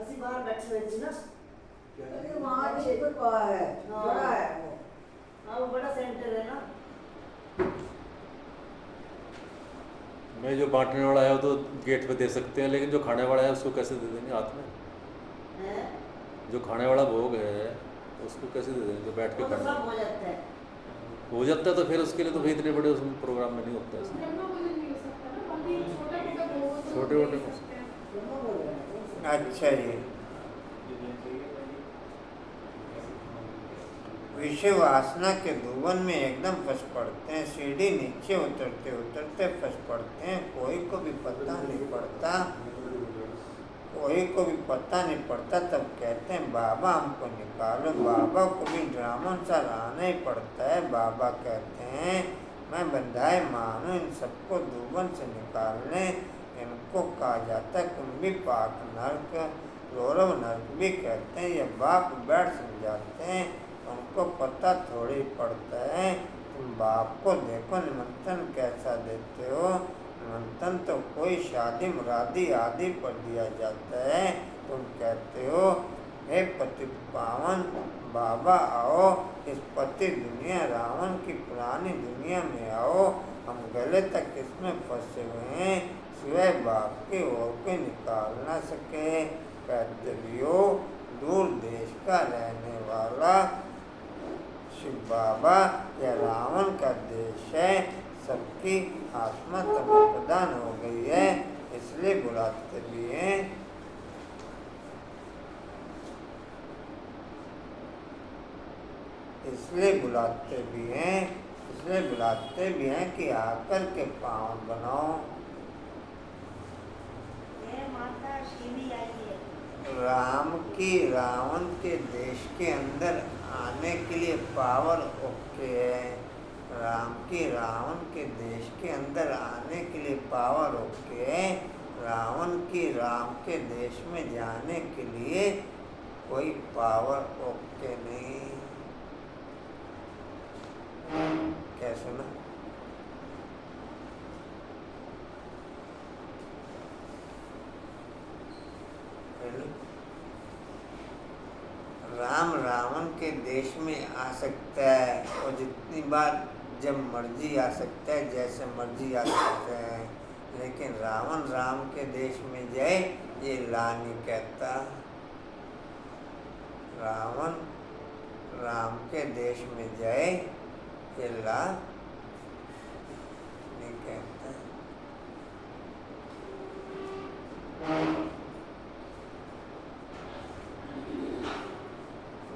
ਅਸੀਂ बाहर बैठे हुए थे ना, अरे वहाँ भी एक है, बड़ा है वो। हाँ वो बड़ा सेंटर है ना। मैं जो बांटने वाला है वो तो गेट पे दे सकते हैं, लेकिन जो खाने वाला है उसको कैसे दे देंगे हाथ में? हैं? जो खाने वाला भोग है उसको कैसे दे देंगे? जो बैठ के वो तो खाना सब हो जाता है। हो जाता है तो फिर उसके लिए तो फिर इतने बड़े उसमें प्रोग्राम में नहीं होता है इसमें। छोटे मोटे दोनों बोल रहे हैं। अच्छा जी। विषय वासना के धुवन में एकदम फंस पड़ते हैं। सीढ़ी नीचे उतरते फंस पड़ते हैं। कोई को भी पता नहीं पड़ता, तब कहते हैं बाबा हमको निकालो। बाबा को भी ड्रामा सा आना ही पड़ता है। बाबा कहते हैं मैं बंधाए मानो इन सबको धुवन से निकालने। इनको कहा जाता है कुंभी पाक नर्क, गौरव नर्क भी कहते हैं। ये बाप बैठ समझाते हैं, उनको पता थोड़ी पड़ता है। तुम बाप को देखो, निमंत्रण कैसा देते हो। निमंत्रण तो कोई शादी मुरादी आदि पर दिया जाता है। तुम कहते हो हे पतित पावन बाबा आओ, इस पति दुनिया रावण की पुरानी दुनिया में आओ। हम गले तक इसमें फंसे हुए हैं, सिवाय बाप के और कोई निकाल ना सके। कहते भी हो दूर देश का रहने वाला शिव बाबा या रावण का देश है। सबकी आत्मा तब प्रदान हो गई है, इसलिए बुलाते भी हैं। इसलिए बुलाते भी हैं कि आकर के पावन बनाओ। ये माता शिवी आई है। राम की रावण के देश के अंदर आने के लिए पावर ओके है। राम की रावण के देश के अंदर आने के लिए पावर ओके है। रावण की राम के देश में जाने के लिए कोई पावर ओके नहीं। क्या सुना? राम रावण के देश में आ सकता है और जितनी बार जब मर्जी आ सकता है, जैसे मर्जी आ सकता है। लेकिन रावण राम के देश में जाए ये ला नहीं कहता। रावण राम के देश में जाए ये ला नहीं कहता।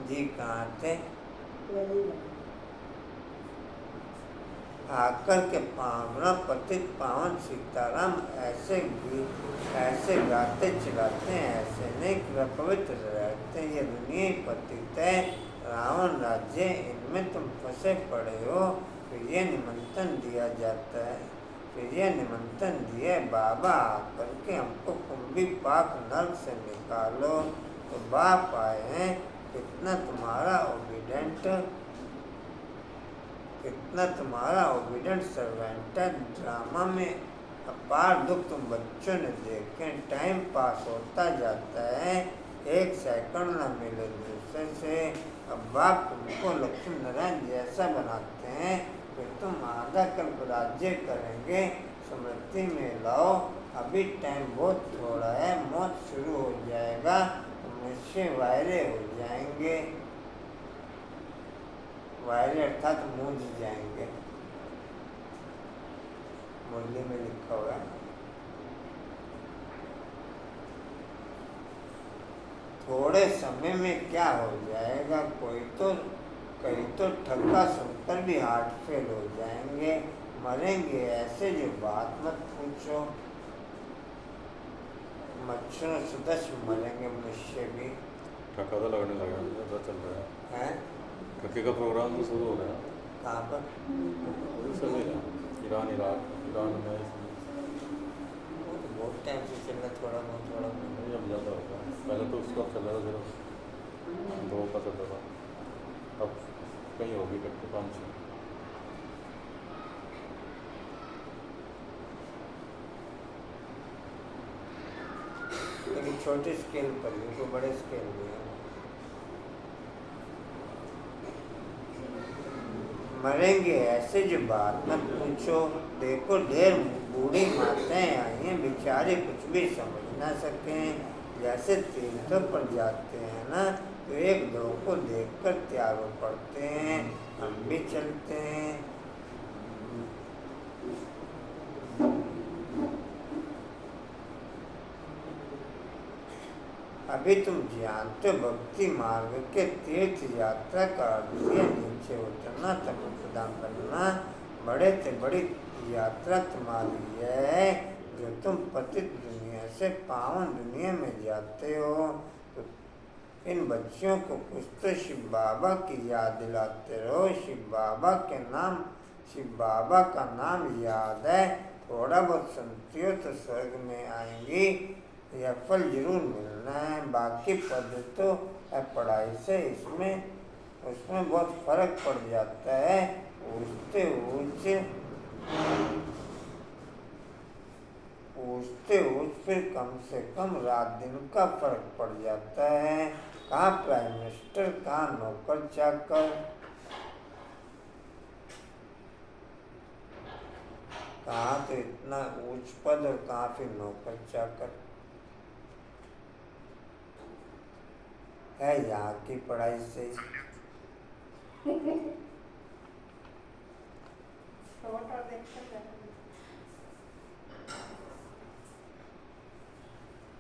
जी कहाँ थे? आकर के पावना पतित पावन सीताराम ऐसे गाते चिल्लाते हैं, ऐसे नहीं कि पवित्र रहते। ये दुनिया ही पतित है, रावण राज्य इनमें तुम फंसे पड़े हो। फिर ये निमंत्रण दिया जाता है, फिर ये निमंत्रण दिया बाबा आकर के हमको कुंभी पाक नर्क से निकालो। तो बाप आए हैं, कितना तुम्हारा ओबीडेंट सर्वेंट है। ड्रामा में अपार दुख तुम बच्चों ने देखे। टाइम पास होता जाता है, एक सेकंड न मिले दूसरे से। अब बाप तुमको लक्ष्मी नारायण जैसा बनाते हैं फिर तुम आधा कल्प राज्य करेंगे। स्मृति में लाओ, अभी टाइम बहुत थोड़ा है, मौत शुरू हो जाएगा, मुझसे वायरे हो जाएंगे। वायरे अर्थात मूंझ जाएंगे, मुरली में लिखा हुआ है। थोड़े समय में क्या हो जाएगा, कई तो ठग्गा सुनकर भी हार्ट फेल हो जाएंगे। मरेंगे ऐसे जो बात मत पूछो, मच्छरों से 10 मरेंगे मनुष्य भी। ठक्का तो लगने लगा, पता चल रहा है। हैं? ठक्के का प्रोग्राम तो शुरू हो गया। कहाँ पर? सभी ईरान, इराक, ईरान में वो तो बहुत टाइम से चल रहा, थोड़ा बहुत नहीं, अब ज़्यादा होगा। पहले तो उसका चल रहा था, सिर्फ 2 का चल रहा था, अब कहीं होगी करके 5-6। लेकिन छोटे स्केल पर भी, तो बड़े स्केल में है। मरेंगे ऐसे जो बात मत पूछो, देखो ढेर बूढ़ी माताएं आई हैं, बेचारे कुछ भी समझ ना सकें। जैसे तीर्थों पर जाते हैं ना, तो एक दो को देखकर त्याग पड़ते हैं, हम भी चलते हैं। अभी तुम जानते हो भक्ति मार्ग के तीर्थ यात्रा का अर्थ है नीचे उतरना, तप प्रदान करना। बड़े से बड़ी यात्रा तुम्हारी है, जो तुम पतित दुनिया से पावन दुनिया में जाते हो। तो इन बच्चियों को कुछ तो शिव बाबा की याद दिलाते रहो। शिव बाबा का नाम याद है, थोड़ा बहुत सुनती हो तो स्वर्ग में आएंगी, यह फल जरूर मिलना है। बाकी पद तो पढ़ाई से उसमें बहुत फर्क पड़ जाता है। ऊँचते ऊँच फिर कम से कम रात दिन का फर्क पड़ जाता है। कहाँ प्राइम मिनिस्टर, कहाँ नौकर चाकर, कहाँ तो इतना ऊंच पद और कहाँ फिर नौकर चाकर है। यहाँ की पढ़ाई से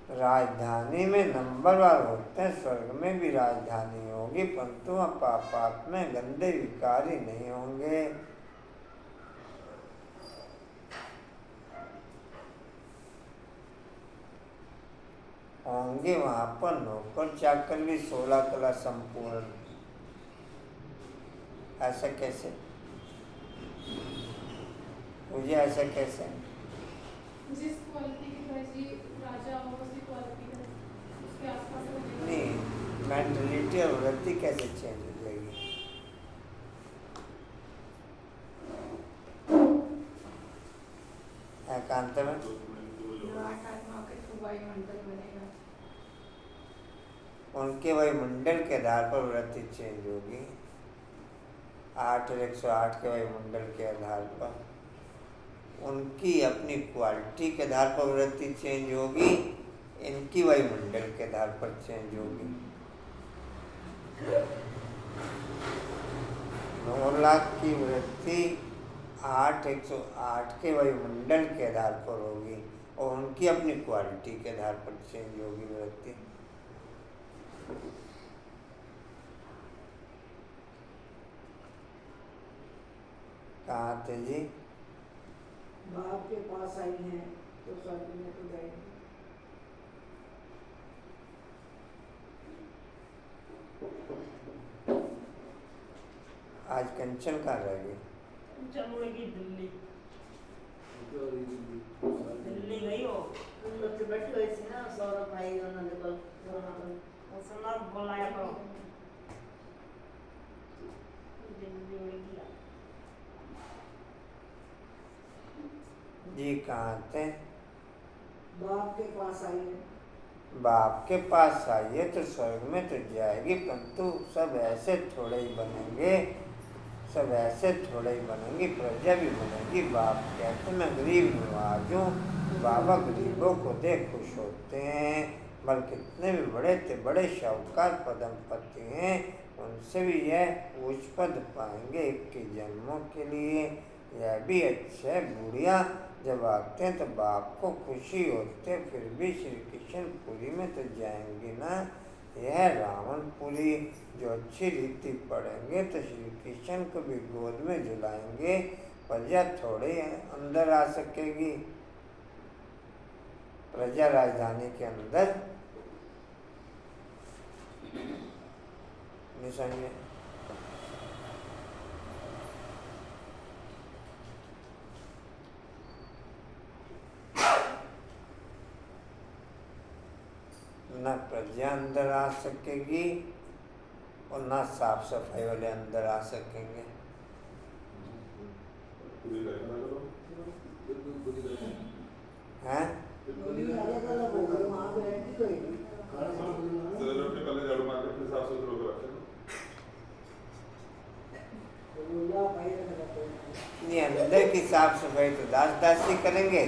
राजधानी में नंबरवार होते हैं, स्वर्ग में भी राजधानी होगी, परंतु पाप में गंदे विकारी नहीं होंगे। होंगे वहां पर नौकर चाकर भी 16 कला संपूर्ण। ऐसा कैसे? मुझे ऐसा कैसे? जिस क्वालिटी की वैसी राजा हो, उसी क्वालिटी का उसके आसपास नहीं, मेंटलिटी और वृत्ति कैसे चेंज हो जाएगी? एकांत में उनके वायुमंडल के आधार पर वृत्ति चेंज होगी। 8 और 108 के वायुमंडल के आधार पर उनकी अपनी क्वालिटी के आधार पर वृत्ति चेंज होगी, इनकी वायुमंडल के आधार पर चेंज होगी। 9 लाख की वृत्ति 8/108 के वायुमंडल के आधार पर होगी और उनकी अपनी क्वालिटी के आधार पर चेंज होगी वृत्ति। कहाँ थे जी? बाप के पास आई हैं तो स्वर्ग में तो जाएंगे। आज कंचन कहाँ रह गई? चलूंगी दिल्ली। दिल्ली गई हो? तुम लोग तो बैठे हुए थे ना, सौरभ भाई उन्होंने कल उसने बुलाया तो दिल्ली उड़ गया। जी कहाँ थे? बाप के पास आई है बाप के पास आइए तो स्वर्ग में तो जाएगी, परंतु सब ऐसे थोड़े ही बनेंगे, सब ऐसे थोड़े ही बनेंगी, प्रजा भी बनेगी। बाप कहते मैं गरीब नवाज हूँ, बाबा गरीबों को देख खुश होते हैं। बल कितने भी बड़े थे बड़े शाहूकार पदमपति हैं, उनसे भी यह उच्च पद पाएंगे 21 जन्मों के लिए। यह भी अच्छा है, बुढ़िया जब आते हैं तो बाप को खुशी होते, फिर भी श्री कृष्णपुरी में तो जाएंगे ना। यह रावणपुरी जो अच्छी रीति पढ़ेंगे तो श्री कृष्ण को भी गोद में झुलाएंगे, प्रजा थोड़े अंदर आ सकेगी, प्रजा राजधानी के अंदर निशानी। न प्रजा अंदर आ सकेगी और न साफ सफाई वाले अंदर आ सकेंगे। हैं? अलग अलग हो गए, वहाँ पे रहती कोई नहीं। पहले झाड़ू मार के अपने साफ सुथरे को रखे। नहीं, अंदर की साफ सफाई तो दास दासी करेंगे।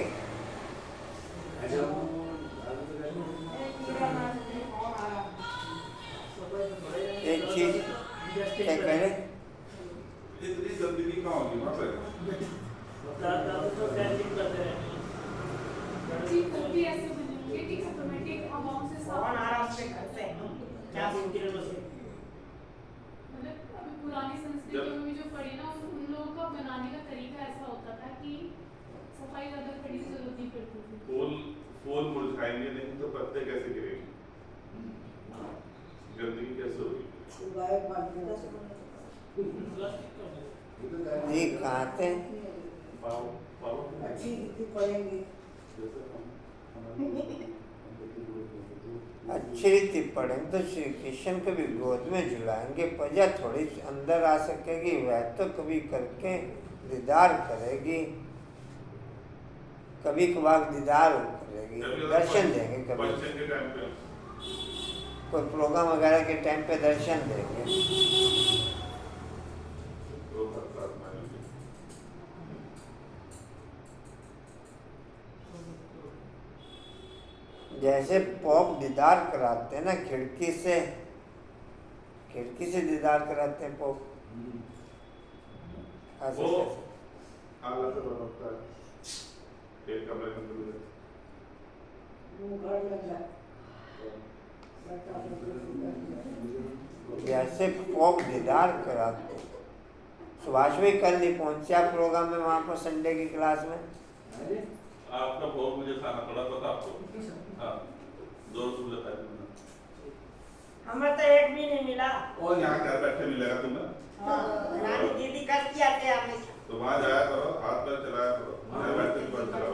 एक चीज क्या करें, इतनी गंदगी कहाँ होगी वहाँ पे? जी कभी ऐसे बनेंगे कि ऑटोमेटिक अमाउंट से कौन आ रहा उससे करते हैं क्या सुनती है बस। मतलब अभी पुरानी संस्कृतियों में जो पढ़ी ना उन लोगों का बनाने का तरीका ऐसा होता था कि सफाई ज्यादा करने की जरूरत नहीं पड़ती थी। फूल मुरझाएंगे नहीं तो पत्ते कैसे गिरेंगे, गंदगी कैसे होगी? जी कहाँ थे? अच्छी रीति पढ़ेंगे। अच्छी रीति पढ़ेंगे तो श्री कृष्ण को भी गोद में झुलाएंगे, प्रजा थोड़ी अंदर आ सकेगी, वह तो कभी करके दीदार करेगी, कभी कभार दीदार करेगी, दर्शन देंगे। कभी कोई प्रोग्राम वगैरह के टाइम पे दर्शन देंगे। जैसे पॉप दीदार कराते हैं ना खिड़की से दीदार कराते हैं पॉप। वो आला से बना होता है, एक कमरे के अंदर जैसे पॉप दीदार कराते। सुभाष भाई कल नहीं पहुंचे आप प्रोग्राम में, वहाँ पर संडे की क्लास में। आपका भोग मुझे खाना पड़ा, पता आपको? हाँ, 2 रुपये बताया तुमने। हमें तो एक भी नहीं मिला। और यहाँ घर बैठे मिलेगा तुम्हें? रानी दीदी करती आते हैं हमेशा। तो वहाँ जाया करो, हाथ पैर चलाया करो, घर बैठे भी बंद चलाओ।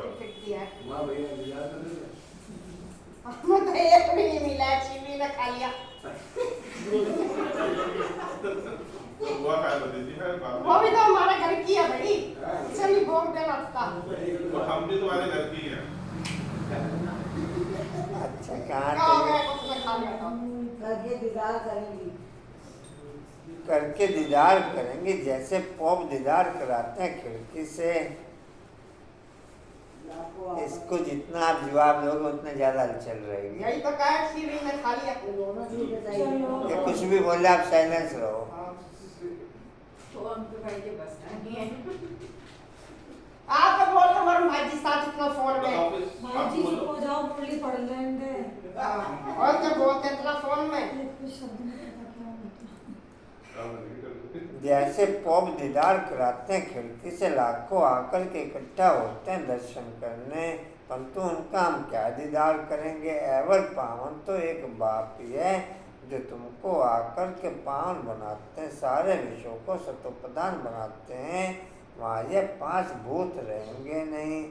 हमें तो एक भी नहीं मिला, चीनी ने खा लिया। तो बुआ खाए बदी थी है बाप। वो भी तो हमारे घर की है भाई, चली भोग देना था। तो हम भी तुम्हारे घर की हैं। अच्छा कहाँ क्या हो थे? गया कुछ में खा लिया था। करके दीदार करेंगी। करके दीदार करेंगे, जैसे पॉप दीदार कराते हैं खिड़की से। इसको जितना आप जवाब दोगे उतना ज्यादा चल रहेगी। यही तो कहा चीनी ने खा लिया। दोनों चीज बताइए। ये कुछ भी बोले आप साइलेंस रहो। तो हमको भाई के बस नहीं है। आप तो बोल रहे हो भाई जी साथ इतना फोन में। भाई जी चुप हो जाओ, मुरली पढ़ लेंगे। और क्या बोलते हैं इतना फोन में। कुछ शब्द नहीं पता क्या होता। जैसे पॉप दीदार कराते हैं खिड़की से, लाखों आकर के इकट्ठा होते हैं दर्शन करने, परंतु उनका हम क्या दीदार करेंगे। एवर पावन तो एक बाप ही है जो तुमको आकर के पावन बनाते हैं, सारे विश्व को सतोप्रधान बनाते हैं। वहाँ ये 5 भूत रहेंगे नहीं,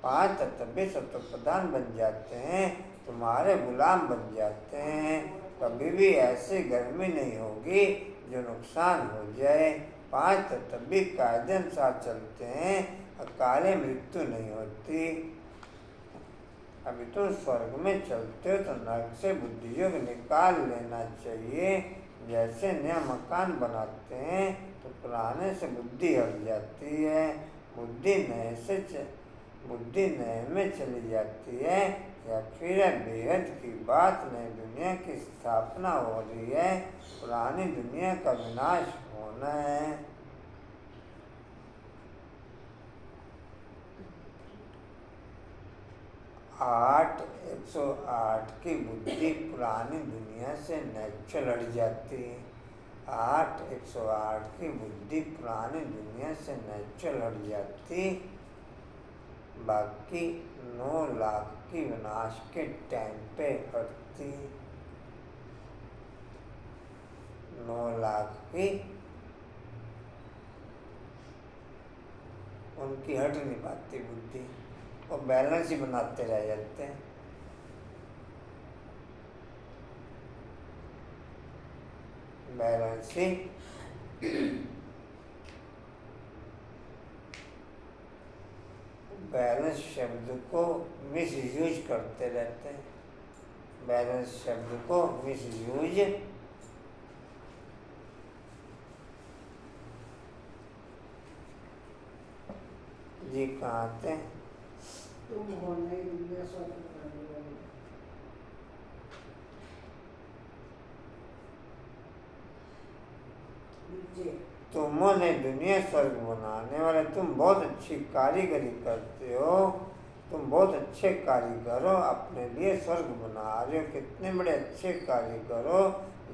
5 तत्व भी सतोप्रधान बन जाते हैं, तुम्हारे गुलाम बन जाते हैं। कभी भी ऐसी गर्मी नहीं होगी जो नुकसान हो जाए। 5 तत्व भी कायदे अनुसार चलते हैं, अकाले मृत्यु नहीं होती। अभी तुम स्वर्ग में चलते हो तो नरक से बुद्धि योग निकाल लेना चाहिए। जैसे नया मकान बनाते हैं तो पुराने से बुद्धि हट जाती है, बुद्धि नए में चली जाती है, या फिर बेहद की बात नई दुनिया की स्थापना हो रही है, पुरानी दुनिया का विनाश होना है। 108 की बुद्धि पुरानी दुनिया से नेचुरल हट जाती है। 108 की बुद्धि पुरानी दुनिया से नेचुरल हट जाती, बाकी 9 लाख की विनाश के टाइम पे हटती। 9 लाख की उनकी हट नहीं पाती बुद्धि, वो बैलेंस ही बनाते रह जाते हैं। बैलेंस ही बैलेंस शब्द को मिसयूज करते रहते हैं। बैलेंस शब्द को मिसयूज जी कहाँ थे? तुम हो नई दुनिया स्वर्ग बनाने वाले। तुमने दुनिया स्वर्ग बनाने वाले, तुम बहुत अच्छी कारीगरी करते हो, तुम बहुत अच्छे कारीगर हो, अपने लिए स्वर्ग बना रहे हो। कितने बड़े अच्छे कारीगर हो,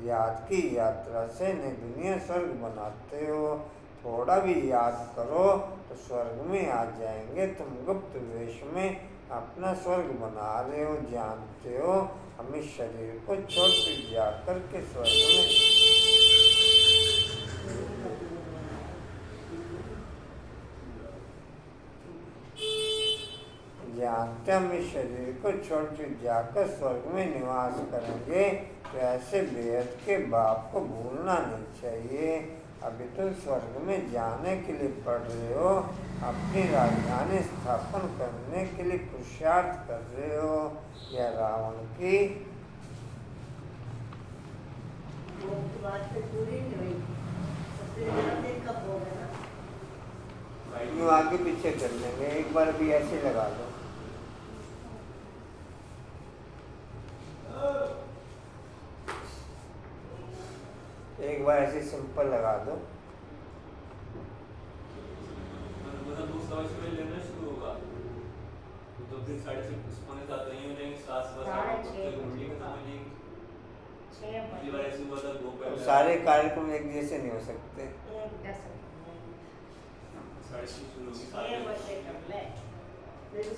याद की यात्रा से नई दुनिया स्वर्ग बनाते हो। थोड़ा भी याद करो तो स्वर्ग में आ जाएंगे। तुम गुप्त वेश में अपना स्वर्ग बना रहे हो, जानते हो। हम इस शरीर को छोड़ कर जा कर के स्वर्ग में जानते हम इस शरीर को छोड़ कर जाकर स्वर्ग में निवास करेंगे। तो ऐसे बेहद के बाप को भूलना नहीं चाहिए। अभी तुम स्वर्ग में जाने के लिए पढ़ रहे हो, अपनी राजधानी स्थापन करने के लिए पुरुषार्थ कर रहे हो। या रावण की बात तो पूरी नहीं हुई, तो कब होगा ना? यूँ आगे पीछे कर लेंगे, एक बार भी ऐसे लगा दो। एक बार ऐसे सिंपल लगा दो। दूसरा में लेना शुरू होगा तो फिर 6:30 पौने 7 नहीं हो जाएंगे, 7 घूमने का समय नहीं। पिछली बार ऐसे हुआ था, 2 पहले सारे कार्यक्रम एक जैसे नहीं हो सकते। 6:30 शुरू होगी, 7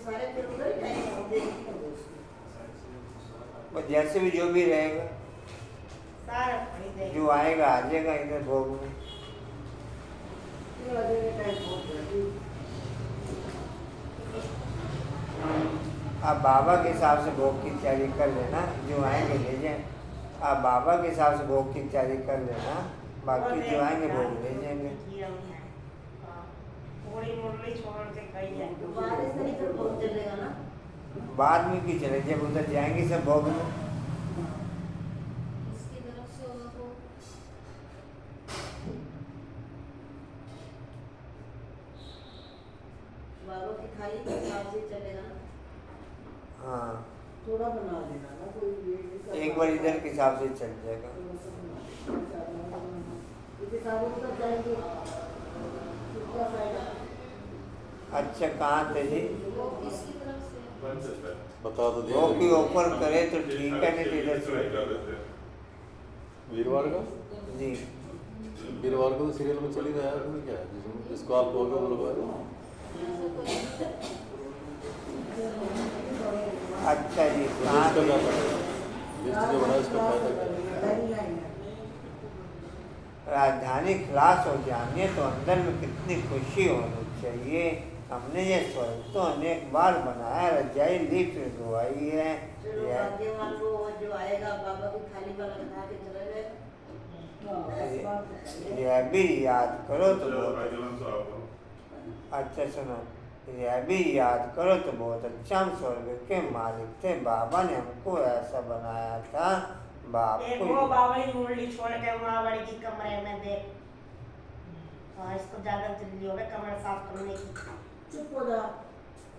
सारे फिर उधर ही जाएंगे, हम देखेंगे उसको। और जैसे भी जो भी रहेगा, जो आएगा आ जाएगा इधर भोग में। आप बाबा के हिसाब से भोग की तैयारी कर लेना, जो आएंगे ले जाए। आप बाबा के हिसाब से भोग की तैयारी कर लेना, बाकी जो आएंगे भोग ले जाएंगे। बारिश नहीं फिर बहुत चलेगा ना। बाद में की चले, जब उधर जाएंगे सब भोग में। इसकी तरफ से होगा तो बाबा की थाली के हिसाब से चलेगा ना। हाँ, थोड़ा बना देना ना, कोई ये नहीं करना। एक बार इधर के हिसाब से चल जाएगा। क्योंकि सारे उधर जाएंगे, कितना फायदा। अच्छा कहाँ थे जी? वो इसकी तरफ से बता तो दिया। वो की ओपन करे तो ठीक है, नहीं तो इधर से वीरवार का जी। वीरवार को तो सीरियल में चली रहा है, क्या है जिसको आप कहोगे वो लोग आएगा। अच्छा जी, लिस्ट कहाँ का थे? क्या लिस्ट जो बना इसका फायदा क्या है? राजधानी खलास हो जानी है तो अंदर में कितनी खुशी होनी चाहिए। हमने ये स्वर्ग तो अनेक बार बनाया, रजाई ली फिर धोई है। चलो भाग्यवान वो जो आएगा बाबा की थाली वाला खा के चला जाएगा। यह भी याद करो तो चलो बहुत भाई साहब। अच्छा। सुनो, यह भी याद करो तो बहुत अच्छा, हम स्वर्ग के मालिक थे, बाबा ने हमको ऐसा बनाया था। बाप एक को वो बावड़ी मुरली छोड़ के वहाँ बड़ी की कमरे में देख। हाँ, इसको ज्यादा जल्दी हो गया कमरा साफ करने की। चुप हो जा।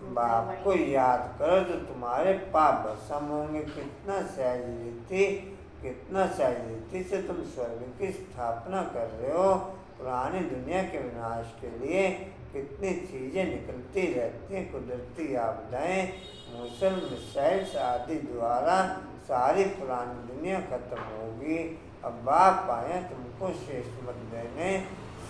बाप को याद करो तो तुम्हारे पाप भस्म होंगे। कितना सहज रीति, कितना सहज रीति से तुम स्वर्ग की स्थापना कर रहे हो। पुरानी दुनिया के विनाश के लिए कितनी चीजें निकलती रहती हैं, कुदरती आपदाएं, मौसम, मिसाइल्स आदि द्वारा सारी पुरानी दुनिया खत्म होगी। अब बाप आए तुमको शेष मत देने,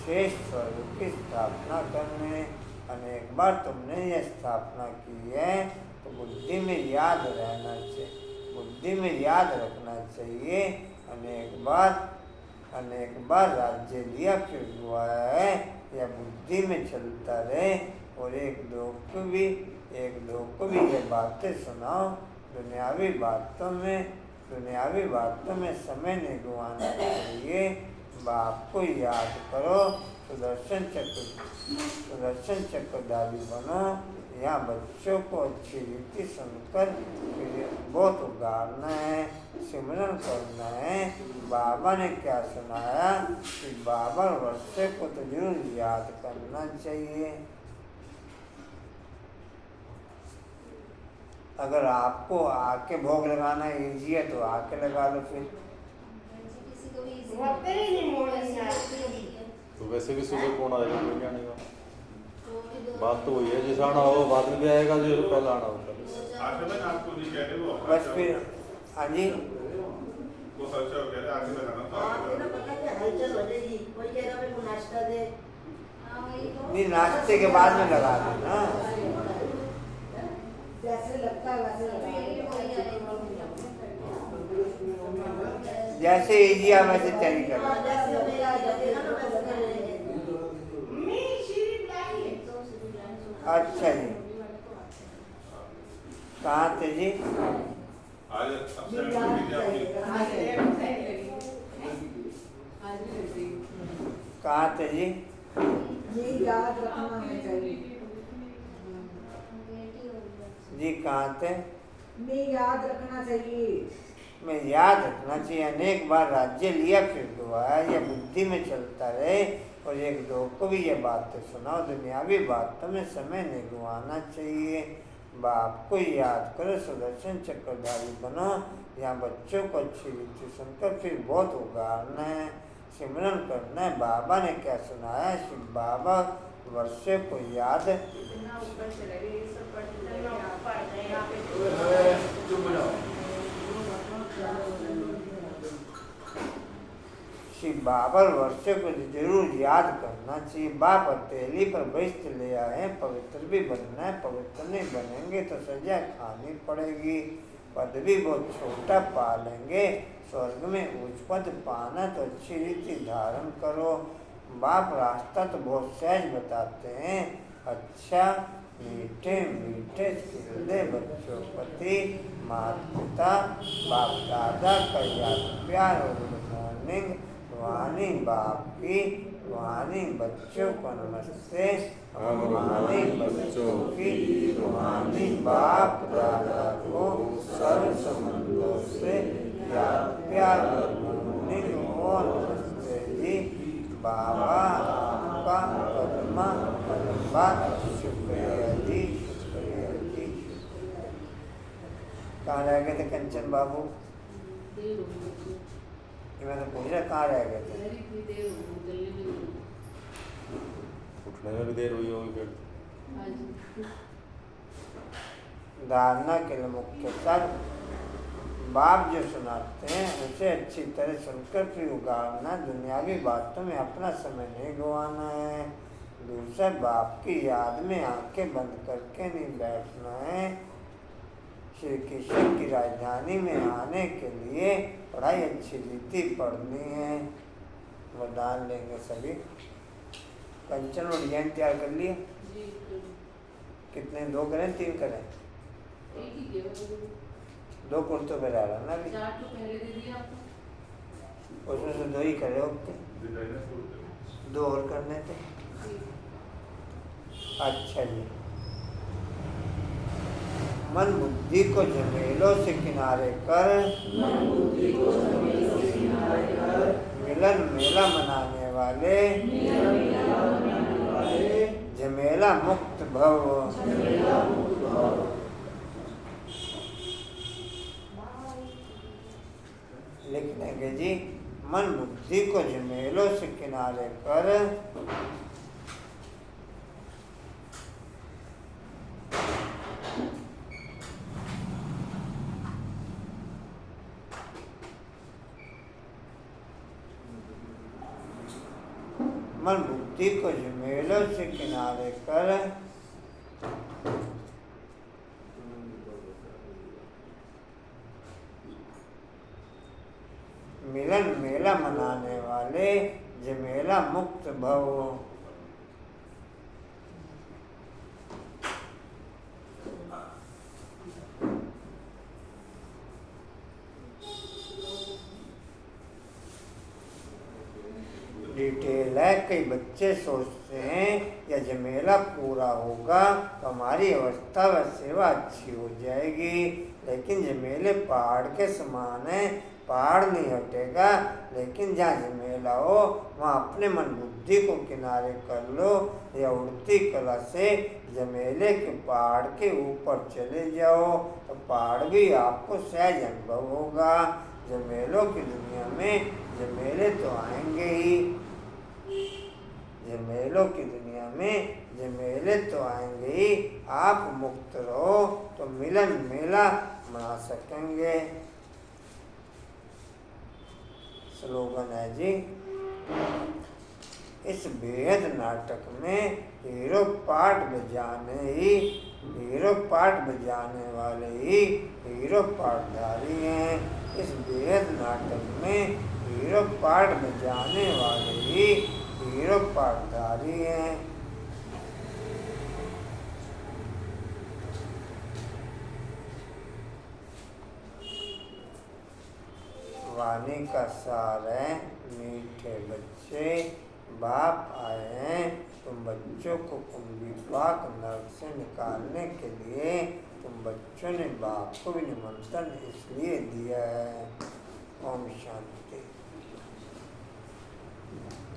शेष स्वर्ग की स्थापना करने। अनेक बार तुमने यह स्थापना की है तो बुद्धि में याद रहना चाहिए, बुद्धि में याद रखना चाहिए। अनेक बार राज्य लिया फिर गवाया है, यह बुद्धि में चलता रहे। और एक दो को भी ये बातें सुनाओ। दुनियावी बातों में समय नहीं गंवाना चाहिए। बाप को याद करो, सुदर्शन चक्रधारी बनो। यहाँ बच्चों को अच्छी रीति सुनकर बहुत उगारना है, सिमरन करना है। बाबा ने क्या सुनाया कि बाबा वर्षे को तो जरूर याद करना चाहिए। अगर आपको आके भोग लगाना ईजी है तो आके लगा लो फिर। किसी को भी easy वक्त ही नहीं मोड़नी वैसे है। भी है। तो वैसे भी सुबह कौन आएगा, कोई नहीं आने का। तो भी दो- बात तो वही है, जिस आना हो बाद में भी आएगा, जो पहले आना होगा। आगे में आपको नहीं कह रहे वो बस फिर हाँ जी, वो खर्चा हो गया आगे लगाना तो हाँ, आगे फिर ना पता क्या हलचल हो जाएगी। कोई कहेगा मेरे को नाश्ता दे। हाँ, वही तो। नहीं नाश्ते के बाद में लगा देना। जैसे लगता है वैसे लगा वही देना। जैसे ईजी है वैसे तैयारी कर हाँ, जैसे मेरा लगेगा ना वैसे करेंगे। तो सीधी लाइन से अच्छा जी, कहाँ थे जी? आज अब से कहाँ थे जी? ये याद रखना है चाहिए। बेटी हो गई। जी कहाँ थे? नहीं याद रखना चाहिए। मैं याद रखना चाहिए। अनेक बार राज्य लिया फिर गवाया, यह बुद्धि में चलता रहे। और एक दो को भी ये बातें सुनाओ। दुनियावी बातों में समय नहीं गंवाना चाहिए। बाप को याद करो, सुदर्शन चक्रधारी बनो। यहाँ बच्चों को अच्छी रीति सुनकर फिर बहुत उगारना है, सिमरन करना है। बाबा ने क्या सुनाया कि बाबा वर्षे को याद इतना ऊपर चले गए, ये सब पढ़ के इतना ऊपर गए। यहाँ पे श्री बाबर वर्षे को जरूर याद करना चाहिए। बाप हथेली पर बहिष्ठ ले आए, पवित्र भी बनना है। पवित्र नहीं बनेंगे तो सजा खानी पड़ेगी। पद भी बहुत छोटा पा लेंगे। स्वर्ग में उच्च पद पाना तो अच्छी रीति धारण करो। बाप रास्ता तो बहुत सहज बताते हैं। अच्छा मीठे मीठे हृदय बच्चों प्रति माता पिता बाप दादा का याद प्यार और गुड मॉर्निंग। रूहानी बाप की, रूहानी बच्चों को नमस्ते। रूहानी बच्चों की, रूहानी बाप दादा को सर्व संबंधों से याद प्यार और मॉर्निंग और नमस्ते जी। बाबा आपका पद्मा पद्मा शुक्रिया जी, शुक्रिया जी। कहाँ रह गए थे कंचन बाबू? मैं तो पूछ रहा कहाँ रह गए थे? उठने में भी देर हुई होगी फिर। धारणा के लिए मुख्यतः बाप जो सुनाते हैं उसे अच्छी तरह सुनकर फिर उगारना। दुनियावी बातों में अपना समय नहीं गंवाना है। दूसरा बाप की याद में आंखें बंद करके नहीं बैठना है। श्री कृष्ण की राजधानी में आने के लिए पढ़ाई अच्छी रीति पढ़नी है। वरदान लेंगे सभी। कंचन और डिजाइन तैयार कर लिया? कितने, 2 करें 3 करें? 2 कुर्तों पे रह रहा ना अभी, उसमें से 2 ही करे। ओके, 2 और करने थे। अच्छा जी, मन बुद्धि को झमेलों से किनारे कर मिलन मेला मनाने वाले झमेला मुक्त भव। लिख देंगे जी, मन बुद्धि को झमेलों से किनारे कर मन बुद्धि को झमेलों से किनारे कर मिलन मेला मनाने वाले झमेला मुक्त भव। डिटेल है, कई बच्चे सोचते हैं या झमेला पूरा होगा तो हमारी अवस्था व सेवा अच्छी हो जाएगी, लेकिन झमेले पहाड़ के समान है, पहाड़ नहीं हटेगा। लेकिन जहाँ झमेला हो वहाँ अपने मन बुद्धि को किनारे कर लो या उड़ती कला से झमेले के पहाड़ के ऊपर चले जाओ तो पहाड़ भी आपको सहज अनुभव होगा। झमेलों की दुनिया में झमेले तो आएंगे ही, झमेलों की दुनिया में झमेले तो आएंगे ही। आप मुक्त रहो तो मिलन मेला मना सकेंगे। स्लोगन है जी, इस बेहद नाटक में हीरो पार्ट बजाने ही, हीरो पार्ट बजाने वाले ही हीरो पार्टधारी हैं। इस बेहद नाटक में हीरो पार्ट बजाने वाले ही हीरो पार्टधारी हैं। वाणी का सार है, मीठे बच्चे बाप आए हैं तुम बच्चों को कुंभीपाक नरक से निकालने के लिए। तुम बच्चों ने बाप को भी निमंत्रण इसलिए दिया है। ओम शांति।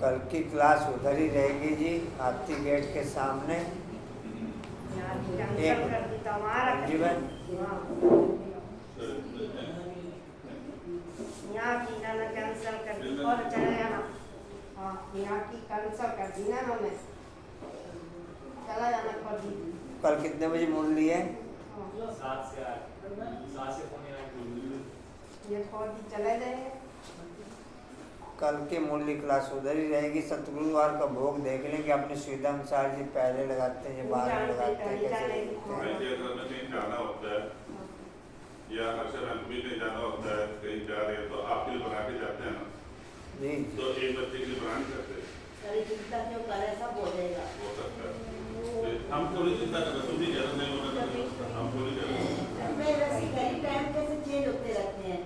कल की क्लास उधर ही रहेगी जी, हाथी गेट के सामने। जीवन यहाँ की ना कैंसिल कर दी और चले जाना। हाँ, यहाँ की कैंसिल कर दी ना हमने, चला जाना कर दी। कल कितने बजे मुरली है? 7 से 8, 7 से पौने 8। ये छोड़ दी चले जाएंगे। कल की मुरली क्लास उधर ही रहेगी। सतगुरुवार का भोग देख लें कि अपनी सुविधा अनुसार जी पहले लगाते हैं, बाद में लगाते हैं, कैसे जाना होता है या अक्सर भी नहीं जाना होता है, कहीं जा रहे हैं तो आपके लिए बना के जाते हैं ना जी, तो एक बच्चे के लिए बना नहीं करते। सारी चिंता क्यों करे, सब हो जाएगा। हो सकता है हम थोड़ी चिंता करते, तुम भी जरूर नहीं होना, हम थोड़ी जरूर टाइम कैसे चेंज होते रहते हैं।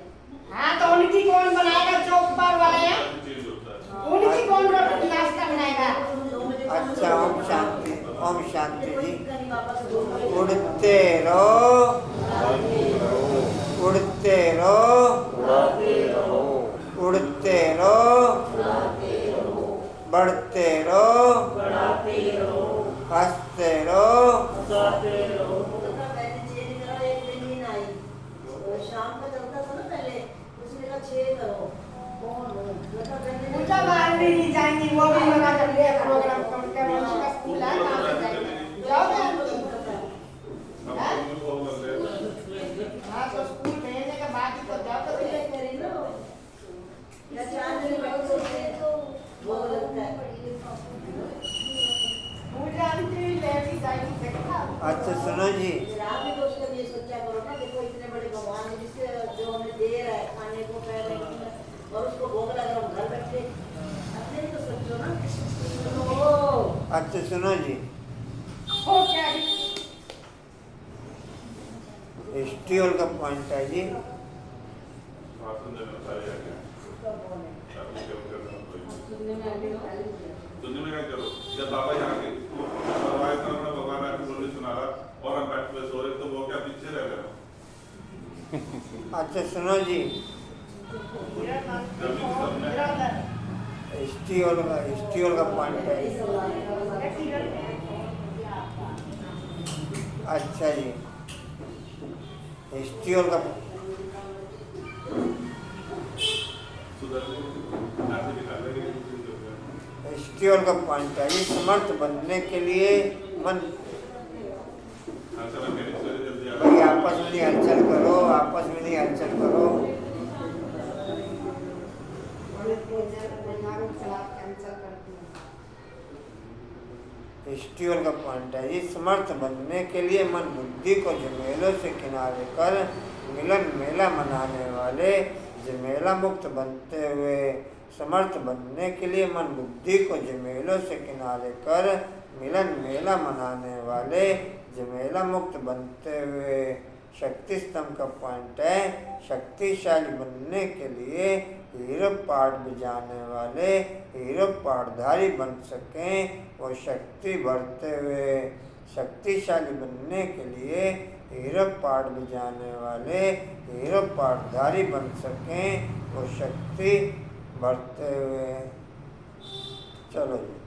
हाँ तो उनकी कौन बनाएगा जो ऊपर वाले हैं? चेंज होता है, उनकी कौन रोटी नाश्ता बनाएगा? अच्छा। ओम शांति, ओम शांति जी। उड़ते रहो, उड़ते रहो, उड़ते रहो, बढ़ते रहो, हंसते रहो। शाम को चलता था ना पहले, उसने कहा 6 करो। पूजा मारने नहीं जाएंगी, वो भी मना कर दिया प्रोग्राम का स्कूल है, कहाँ से जाएंगे? जाओगे आप लोग? हाँ तो स्कूल भेजने के बाद ही तो जाओ तो फिर करी ना। या 4 दिन बैठ सोचते हैं तो वो लगता है। पूजा भी लेती जाएगी देखा। अच्छा सुनो जी, आप भी दोस्त ये सोचा करो ना, देखो इतने बड़े भगवान है जिससे जो हमें दे रहा है खाने को, पह रहे हैं और उसको भोग लगा रहा हूँ घर बैठे, अपने ही तो सोचो ना। अच्छा सुनो जी, हो क्या है? हिस्ट्रियल का पॉइंट है जी। भाषण देना चाहिए क्या? सुनने में क्या करो, जब बाबा यहाँ के भगवान आके मुरली सुना रहा और हम बैठ पे सो रहे तो वो क्या पीछे रह अच्छा सुनो जी, स्टील का पॉइंट है। अच्छा जी, स्टील का स्टील का पॉइंट है। ये समर्थ बनने के लिए मन भाई आपस में नहीं हलचल करो, आपस में नहीं हलचल करो। स्टील का पॉइंट है। ये समर्थ बनने के लिए मन बुद्धि को झमेलों से किनारे कर मिलन मेला मनाने वाले झमेला मुक्त बनते हुए, समर्थ बनने के लिए मन बुद्धि को झमेलों से किनारे कर मिलन मेला मनाने वाले झमेला मुक्त बनते हुए शक्ति स्तंभ का पॉइंट है। शक्तिशाली बनने के लिए हीरो पाठ बजाने वाले हीरो पाठधारी बन सकें और शक्ति भरते हुए, शक्तिशाली बनने के लिए हीरो पाठ बजाने वाले हीरो पाठधारी बन सकें और शक्ति भरते हुए। चलो जी।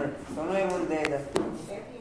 मिनट सुनो ये मुंडे इधर।